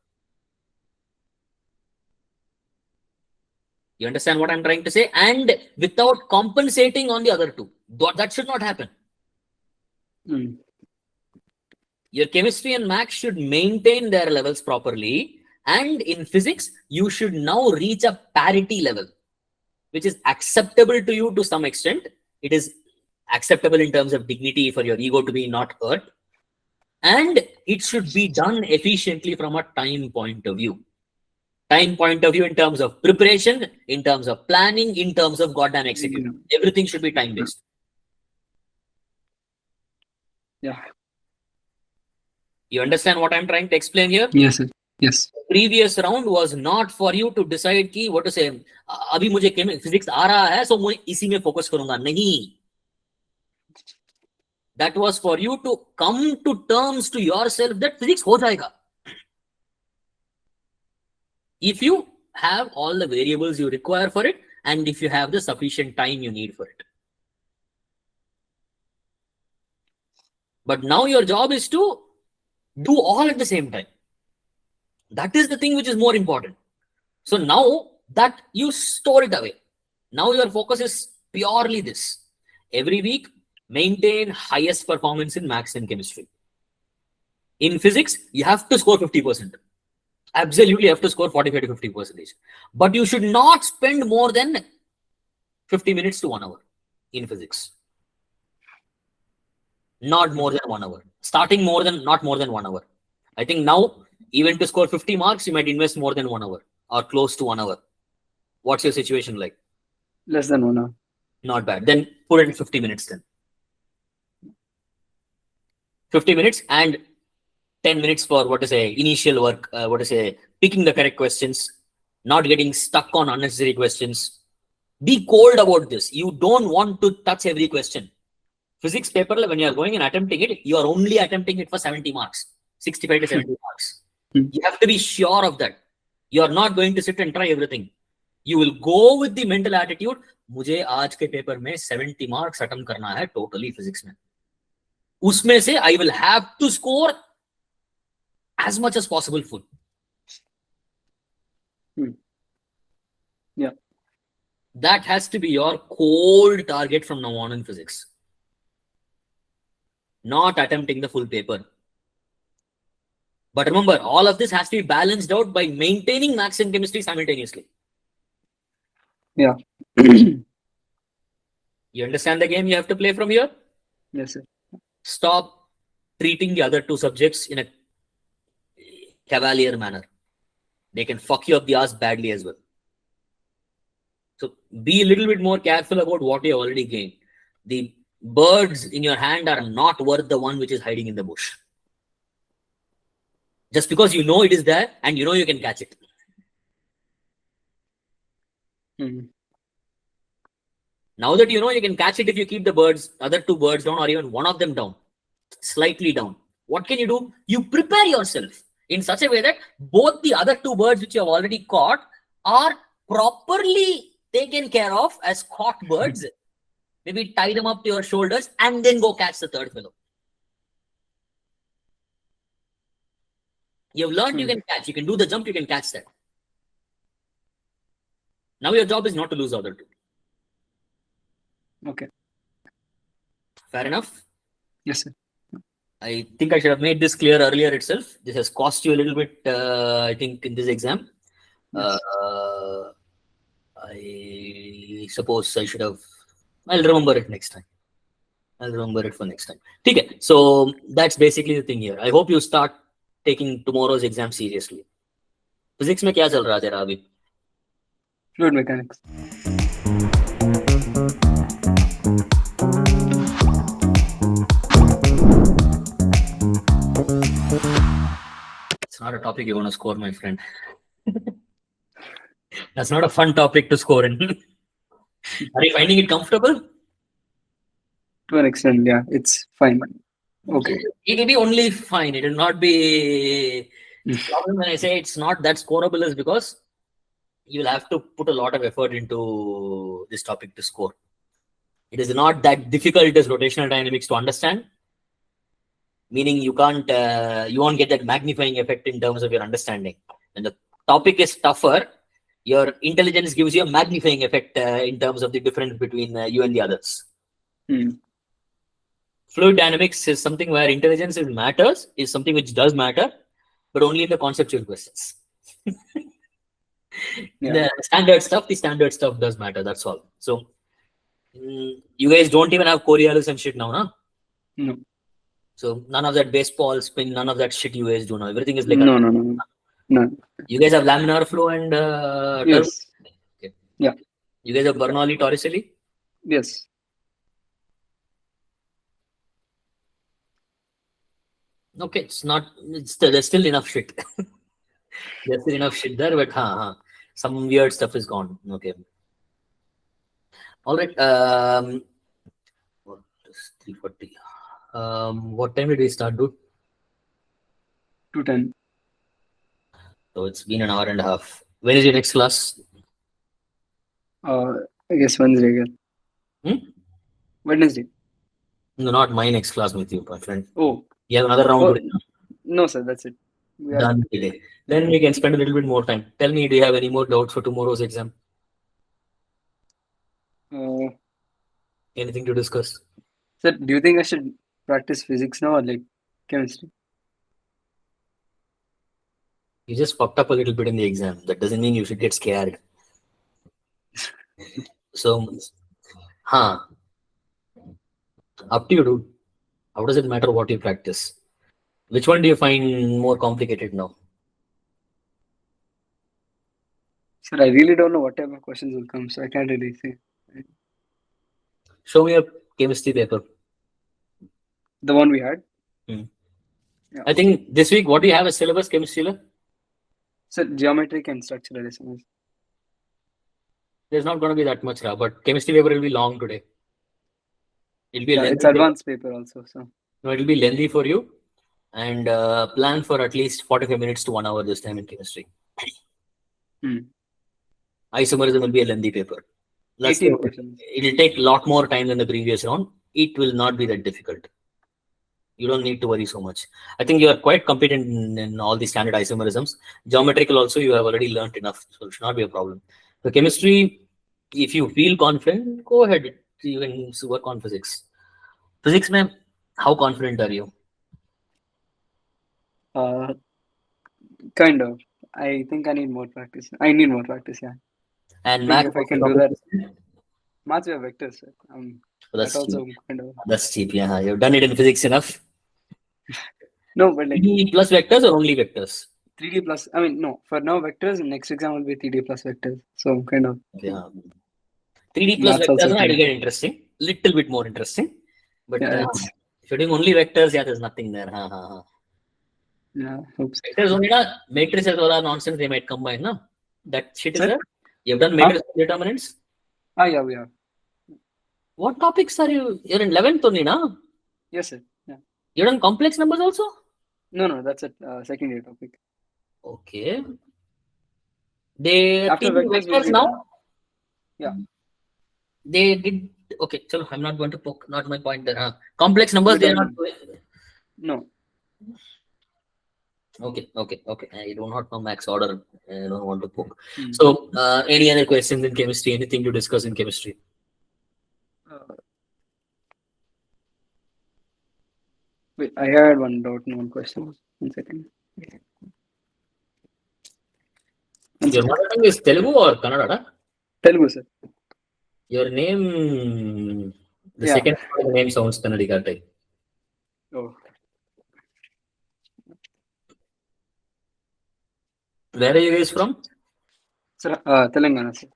You understand what I'm trying to say? And without compensating on the other two. That should not happen. Your chemistry and math should maintain their levels properly. And in physics, you should now reach a parity level, which is acceptable to you to some extent. It is acceptable in terms of dignity for your ego to be not hurt. And it should be done efficiently from a time point of view. Time point of view in terms of preparation, in terms of planning, in terms of goddamn execution. Everything should be time-based. Yeah. You understand what I'm trying to explain here? Yes, sir. Yes. The previous round was not for you to decide कि what to say. अभी मुझे physics आ रहा है, so मैं इसी में focus करूँगा. नहीं. That was for you to come to terms to yourself that physics हो जाएगा. If you have all the variables you require for it, and if you have the sufficient time you need for it. But now your job is to do all at the same time. That is the thing which is more important. So now that you store it away, now your focus is purely this. Every week, maintain highest performance in maths and chemistry. In physics, you have to score 50%. Absolutely have to score 45 to 50%. But you should not spend more than 50 minutes to 1 hour in physics. Not more than 1 hour. Starting not more than 1 hour. I think now, even to score 50 marks, you might invest more than 1 hour or close to 1 hour. What's your situation like? Less than 1 hour. Not bad. Then put it in 50 minutes then. 50 minutes and 10 minutes for initial work, picking the correct questions, not getting stuck on unnecessary questions. Be cold about this. You don't want to touch every question. Physics paper, when you are going and attempting it, you are only attempting it for 70 marks, 65 to 70 marks. You have to be sure of that. You are not going to sit and try everything. You will go with the mental attitude, मुझे आज के paper में 70 marks attempt करना है totally physics में. उसमें से I will have to score as much as possible full. Yeah. That has to be your cold target from now on in physics. Not attempting the full paper. But remember, all of this has to be balanced out by maintaining maths and chemistry simultaneously. Yeah. You understand the game you have to play from here? Yes, sir. Stop treating the other two subjects in a cavalier manner. They can fuck you up the ass badly as well. So be a little bit more careful about what you already gained. The birds in your hand are not worth the one which is hiding in the bush. Just because you know it is there and you know you can catch it. Now that you know you can catch it if you keep the other two birds down or even one of them down, slightly down. What can you do? You prepare yourself in such a way that both the other two birds which you have already caught are properly taken care of as caught birds. Maybe tie them up to your shoulders and then go catch the third fellow. You've learned you can catch. You can do the jump, you can catch that. Now your job is not to lose the other two. Okay. Fair enough? Yes, sir. I think I should have made this clear earlier itself. This has cost you a little bit, I think, in this exam. Yes. I suppose I should have. I'll remember it next time. I'll remember it for next time. Okay, so that's basically the thing here. I hope you start taking tomorrow's exam seriously. Physics में क्या चल रहा है तेरा अभी? Fluid mechanics. It's not a topic you want to score, my friend. That's not a fun topic to score in. Are you finding it comfortable? To an extent, yeah, it's fine. Okay. It will be only fine. It will not be. The problem when I say it's not that scoreable is because you will have to put a lot of effort into this topic to score. It is not that difficult as rotational dynamics to understand. Meaning you can't, you won't get that magnifying effect in terms of your understanding. When the topic is tougher, your intelligence gives you a magnifying effect in terms of the difference between you and the others. Fluid dynamics is something where intelligence matters, is something which does matter, but only in the conceptual questions. Yeah. The standard stuff does matter. That's all. So you guys don't even have Coriolis and shit now, huh? No. So none of that baseball spin, none of that shit you guys do now. Everything is like No. You guys have laminar flow and Yes. Okay. Yeah. You guys have Bernoulli, Torricelli? Yes. Okay, it's not. There's still enough shit. There's still enough shit there, but some weird stuff is gone. Okay. All right. What is 3:40? What time did we start, dude? 2:10. So it's been an hour and a half. When is your next class? I guess Wednesday again. Wednesday. No, not my next class with you, my friend. Oh. You have another round today. No, sir. That's it. We are done today. Then we can spend a little bit more time. Tell me, do you have any more doubts for tomorrow's exam? Anything to discuss? Sir, do you think I should practice physics now or like chemistry? You just fucked up a little bit in the exam. That doesn't mean you should get scared. So, up to you, dude. How does it matter what you practice? Which one do you find more complicated now? Sir, I really don't know what type of questions will come, so I can't really say. Show me a chemistry paper. The one we had? Yeah. I think this week, what do you have as syllabus, chemistry? Sir, geometric and structural estimates. There's not going to be that much, but chemistry paper will be long today. It'll be it's advanced paper also, so. No, it'll be lengthy for you, and plan for at least 45 minutes to 1 hour this time in chemistry. Isomerism will be a lengthy paper. 18 questions. It'll take a lot more time than the previous round. It will not be that difficult. You don't need to worry so much. I think you are quite competent in all the standard isomerisms. Geometrical also, you have already learned enough, so it should not be a problem. The chemistry, if you feel confident, go ahead. You can work on physics. Physics, ma'am, how confident are you? Kind of. I think I need more practice. Yeah. And math, if I can do that. Maths are vectors, sir. That's also kind of. That's cheap, yeah. You've done it in physics enough. No, but like 3D plus vectors or only vectors? 3D plus. I mean, no. For now, vectors. Next exam will be 3D plus vectors. So kind of. Yeah. 3D plus vectors, it'll get interesting. Little bit more interesting. But if you're doing only vectors, there's nothing there. Yeah, hope so. Vectors only matrices or nonsense they might combine, no? That shit is there. You've done matrix determinants? Yeah, we have. What topics are you? You're in 11th only, no? Yes, sir. Yeah. You've done complex numbers also? No, that's a second year topic. Okay. They after vectors now? Yeah. They did. Okay, so I'm not going to poke. Not my point there. Complex numbers, they are not doing. No. Okay, okay, okay. I do not know max order. I don't want to poke. Hmm. So, any other questions in chemistry? Anything to discuss in chemistry? Uh, Wait, I had one doubt and one question. 1 second. One Your second. mother tongue is Telugu or Kannada? Telugu, sir. Your name, the Yeah. second part of the name sounds Kannadiga type. Oh, Where are you guys from? sir. Telangana, sir.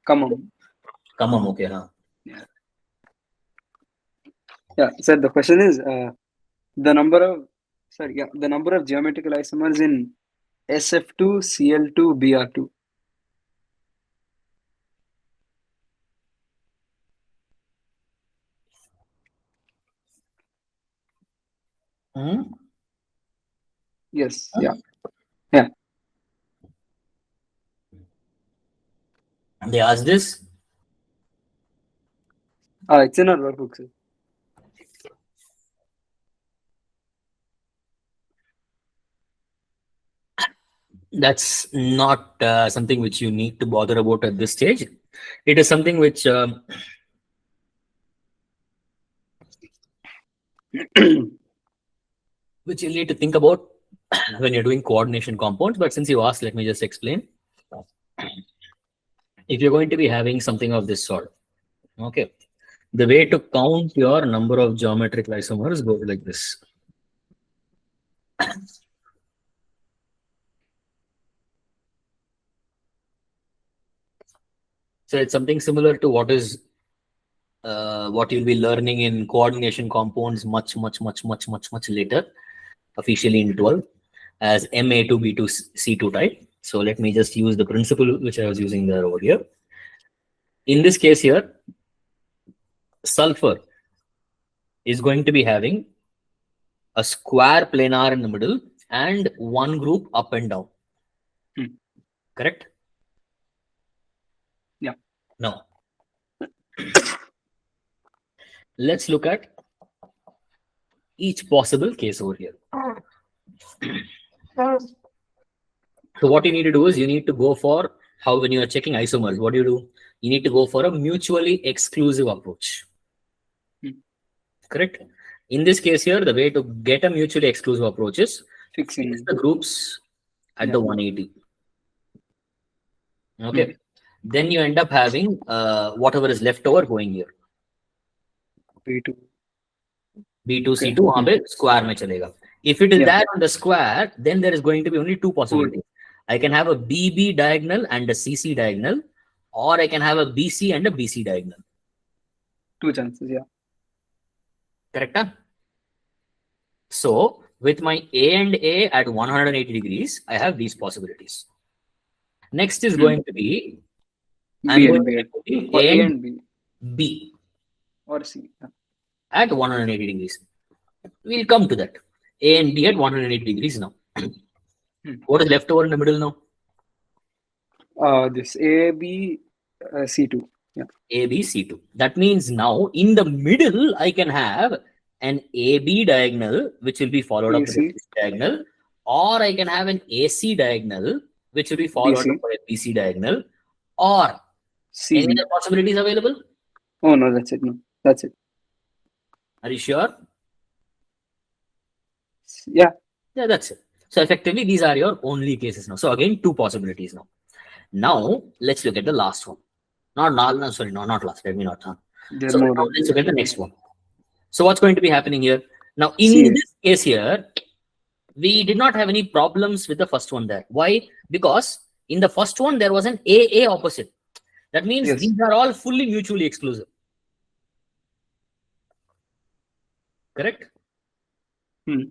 Kamam. Kamam, okay, huh? Yeah. Yeah. Sir, the question is the number of sorry, yeah, the number of geometrical isomers in SF2, Cl2, Br2. Hmm? Yes. Yeah. Yeah. They asked this. It's in our workbook, sir. That's not something which you need to bother about at this stage. It is something which you need to think about when you're doing coordination compounds. But since you asked, let me just explain. If you're going to be having something of this sort, okay, the way to count your number of geometric isomers goes like this. So it's something similar to what you'll be learning in coordination compounds much later, officially in 12, as Ma2 B2 C2 type. So let me just use the principle which I was using there over here. In this case here, sulfur is going to be having a square planar in the middle and one group up and down. Hmm. Correct? Yeah. Now, let's look at each possible case over here. So what you need to do is you need to go for how when you are checking isomers, what do? You need to go for a mutually exclusive approach. Hmm. Correct? In this case here, the way to get a mutually exclusive approach is fix Fixing. the groups at Yeah. the 180. Hmm. Okay. Then you end up having whatever is left over going here. B2. B2, Okay. C2 वहाँ Hmm. पे square में चलेगा. If it is Yeah. that on the square, then there is going to be only two Four. possibilities. I can have a BB diagonal and a CC diagonal, or I can have a BC and a BC diagonal. Two chances. Yeah. Correct? Huh? So with my A and A at 180 degrees, I have these possibilities. Next is Hmm. going to be, I'm B going and to B. be putting Or A A and and B. B Or C. Yeah. at 180 degrees. We'll come to that. A and B at 180 degrees now. Hmm. What is left over in the middle now? This A, B, C2. Yeah. A, B, C2. That means now in the middle, I can have an AB diagonal, which will be followed up with a AC, BC diagonal, or I can have an AC diagonal, which will be followed up BC, by a BC diagonal, or any CB. other possibilities available? Oh, no, that's it. No, that's it. Are you sure? Yeah. Yeah, that's it. So effectively, these are your only cases now. So again, two possibilities now. Now let's look at the last one. No, sorry, no, not last. Let me not. There are So more. now let's look at the next one. So what's going to be happening here? Now, in CA. this case here, we did not have any problems with the first one there. Why? Because in the first one, there was an AA opposite. That means Yes. these are all fully mutually exclusive. Correct? Hmm.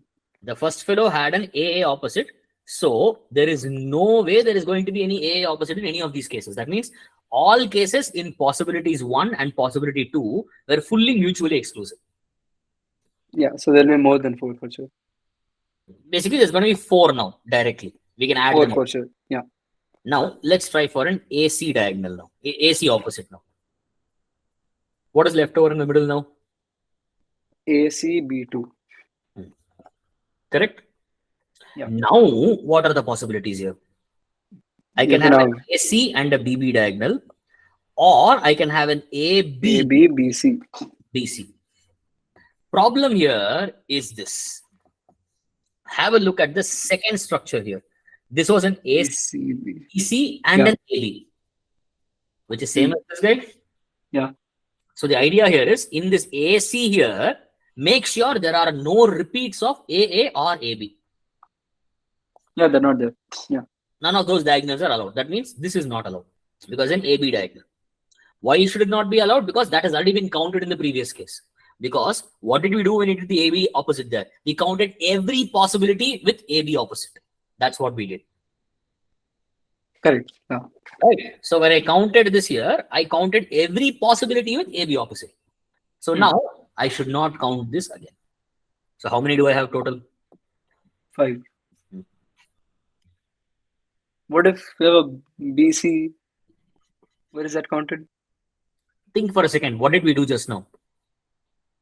The first fellow had an AA opposite. So there is no way there is going to be any AA opposite in any of these cases. That means all cases in possibilities 1 and possibility 2 were fully mutually exclusive. Yeah. So there'll be more than four for sure. Basically, there's going to be 4 now directly. We can add Four them up. for sure. Yeah. Now, let's try for an AC diagonal now. AC opposite now. What is left over in the middle now? AC, B2. Hmm. Correct? Yeah. Now, what are the possibilities here? I You can can have an have AC and a BB diagonal, or I can have an A, AB, B, B, C. BC. Problem here is this. Have a look at the second structure here. This was an B, AC, C, B. BC, and Yeah. an AB, which is same Hmm. as this guy. Yeah. So the idea here is in this AC here, make sure there are no repeats of AA or AB. Yeah, they're not there. Yeah. None of those diagonals are allowed. That means this is not allowed because an AB diagonal. Why should it not be allowed? Because that has already been counted in the previous case. Because what did we do when we did the AB opposite there? We counted every possibility with AB opposite. That's what we did. Correct. Yeah. Right. So when I counted this here, I counted every possibility with AB opposite. So Hmm. now I should not count this again. So how many do I have total? 5. What if we have a B, C? Where is that counted? Think for a second. What did we do just now?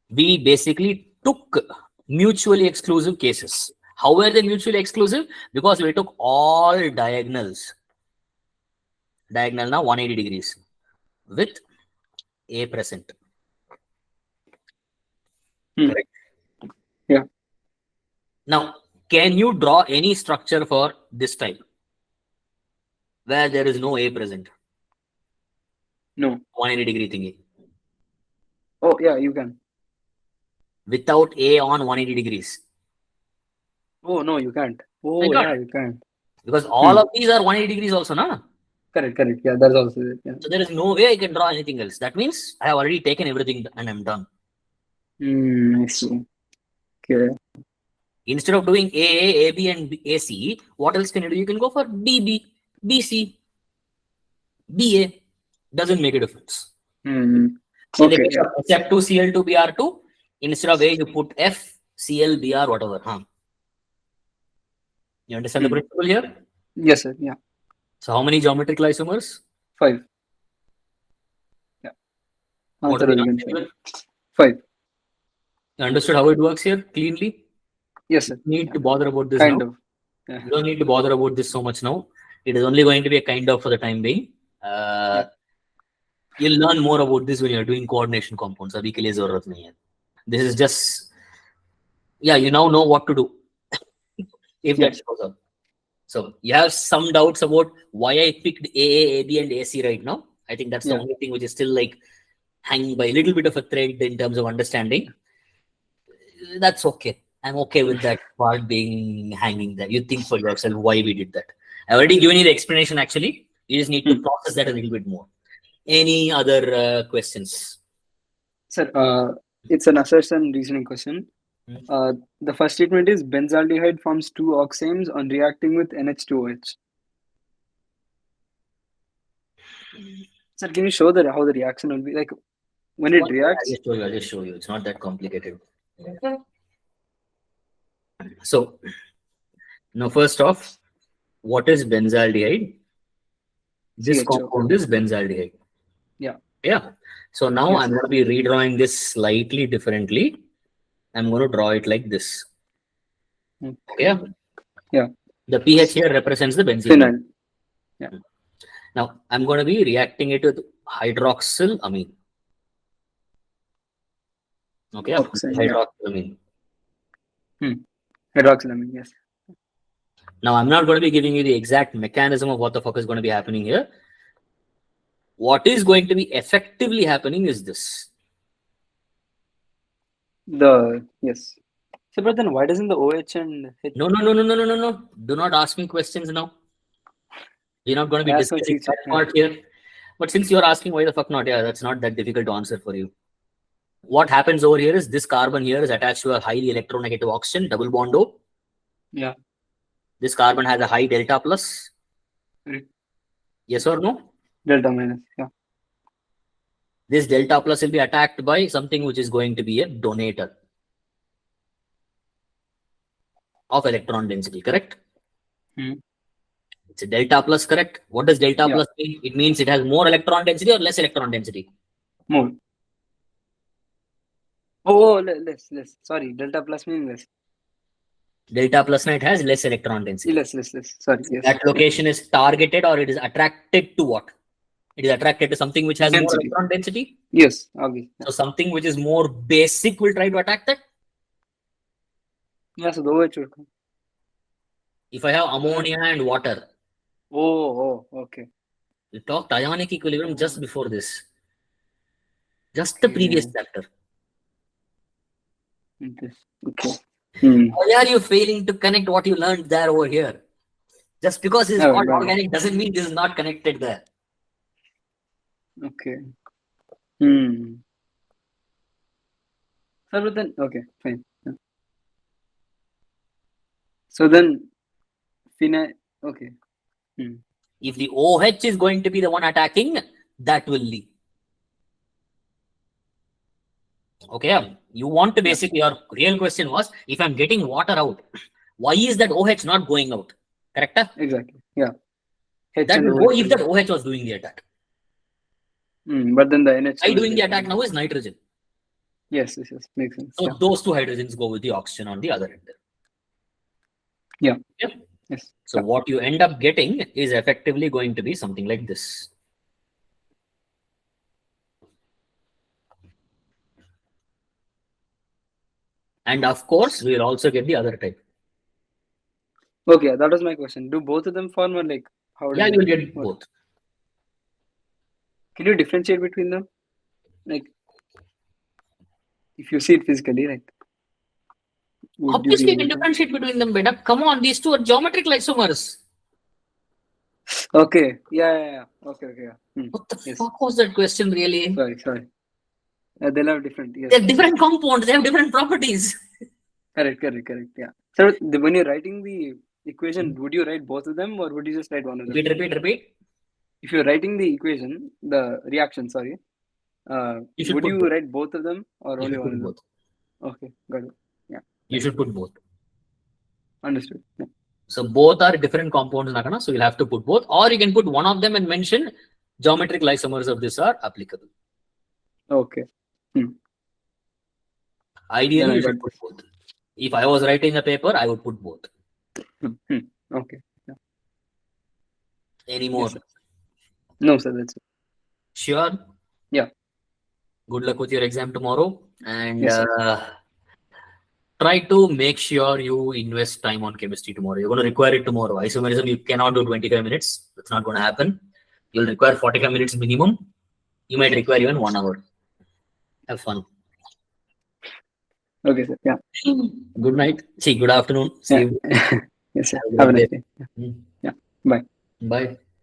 We basically took mutually exclusive cases. How were they mutually exclusive? Because we took all diagonals. Diagonal now 180 degrees with A present. Hmm. Correct. Yeah. Now, can you draw any structure for this type where there is no A present? No. 180-degree thingy. Oh, yeah, you can. Without A on 180 degrees. Oh, no, you can't. I Oh, got yeah, it. you can. Because all Hmm. of these are 180 degrees also, na? Correct, correct. Yeah, that's also it. Yeah. So there is no way I can draw anything else. That means I have already taken everything and I'm done. Hmm. I see. Okay. Instead of doing AB, and AC, what else can you do? You can go for BB, BC, BA. Doesn't make a difference. Hmm. In the Okay, case yeah. of SF2, CL2, BR2, instead of A, you put F, CL, BR, whatever. Huh? You understand the Hmm. principle here? Yes, sir. Yeah. So how many geometrical isomers? 5. Yeah. What are Answer the was again answer 5. given? 5. You understood how it works here cleanly? Yes, You sir. don't need Yeah. to bother about this Kind now. of. Yeah. You don't need to bother about this so much now. It is only going to be a kind of for the time being. Yeah. You'll learn more about this when you're doing coordination compounds. अभी के लिए जरूरत नहीं है. This is just, yeah, you now know what to do if Yeah. that shows up. So you have some doubts about why I picked AA, AB, and AC right now. I think that's the Yeah. only thing which is still like hanging by a little bit of a thread in terms of understanding. That's okay. I'm okay with that part being hanging there. You think for yourself why we did that. I already given you the explanation actually. You just need to Hmm. process that a little bit more. Any other questions? Sir, it's an assertion reasoning question. Hmm. The first statement is benzaldehyde forms two oxanes on reacting with NH2OH. Sir, can you show how the reaction will be? Like when it One minute, reacts? I'll just show you. It's not that complicated. So now first off, what is benzaldehyde? This CHO. compound is benzaldehyde. Yeah. Yeah. So now Yes, I'm sir. going to be redrawing this slightly differently. I'm going to draw it like this. Okay. Okay. Yeah. The pH here represents the benzene group. Phenyl. Yeah. Now I'm going to be reacting it with hydroxylamine. Okay. Oxane. Yeah. Hydroxylamine. Hmm. Hydroxylamine. Yes. Now I'm not going to be giving you the exact mechanism of what the fuck is going to be happening here. What is going to be effectively happening is this. Yes. So, but then why doesn't the OH and H? No, no, no, no, no, no, no, no. Do not ask me questions now. We're not going to I be asked my discussing teacher. that Yeah. part here. But since you're asking why the fuck not, yeah, that's not that difficult to answer for you. What happens over here is this carbon here is attached to a highly electronegative oxygen, double bond O. Yeah. This carbon has a high delta plus. Right. Yes or no? Delta minus. Yeah. This delta plus will be attacked by something which is going to be a donator of electron density, correct? Hmm. It's a delta plus, correct? What does delta Yeah. plus mean? It means it has more electron density or less electron density. More. Oh, less. Sorry. Delta plus means less. Delta plus night has less electron density. Less. Sorry, yes. That location is targeted, or it is attracted to what? It is attracted to something which has more Density. electron density. Yes, obviously. So something which is more basic will try to attack that. Yeah, so the OH will come. If I have ammonia and water, Okay. we talked ionic equilibrium just before this. Just the previous chapter. Okay. Why are you failing to connect what you learned there over here? Just because it's called organic doesn't mean this is not connected there. Okay. So then, okay, fine. Yeah. So then, okay. If the OH is going to be the one attacking, that will leave. Okay, you want to basically, your real question was, if I'm getting water out, why is that OH not going out? Correct? Exactly. Yeah. That will go if that OH was doing the attack. But then the NH. I doing the attack now is nitrogen. Yes. Makes sense. So those two hydrogens go with the oxygen on the other end. Yeah. Yes. So what you end up getting is effectively going to be something like this. And of course, we will also get the other type. Okay, that was my question. Do both of them form, or like how? Yeah, you will get both. Can you differentiate between them? Like, if you see it physically, like. Obviously, you can differentiate between them better. Come on, these two are geometric isomers. Okay. Yeah. Okay. Yeah. What the fuck was that question really? Sorry. They'll have different. Yes. They're different compounds. They have different properties. Correct. Yeah. So when you're writing the equation, would you write both of them, or would you just write one of them? Repeat. If you're writing the equation, the reaction, sorry, would you write both of them or only one of them? Okay, got it. Yeah. You should put both. Understood. Yeah. So both are different compounds, Nakana. So you'll have to put both, or you can put one of them and mention geometric isomers of this are applicable. Okay. Ideally, you should put both. If I was writing a paper, I would put both. Okay. Yeah. Any more? Yes, no, sir. That's it. Sure. Yeah. Good luck with your exam tomorrow, and try to make sure you invest time on chemistry tomorrow. You're going to require it tomorrow. Isomerism, you cannot do 25 minutes. That's not going to happen. You'll require 45 minutes minimum. You might require even 1 hour. Have fun. Okay, sir. Yeah. Good night. See, good afternoon. See you. Yes, sir. Have a nice day. Yeah. Bye. Bye.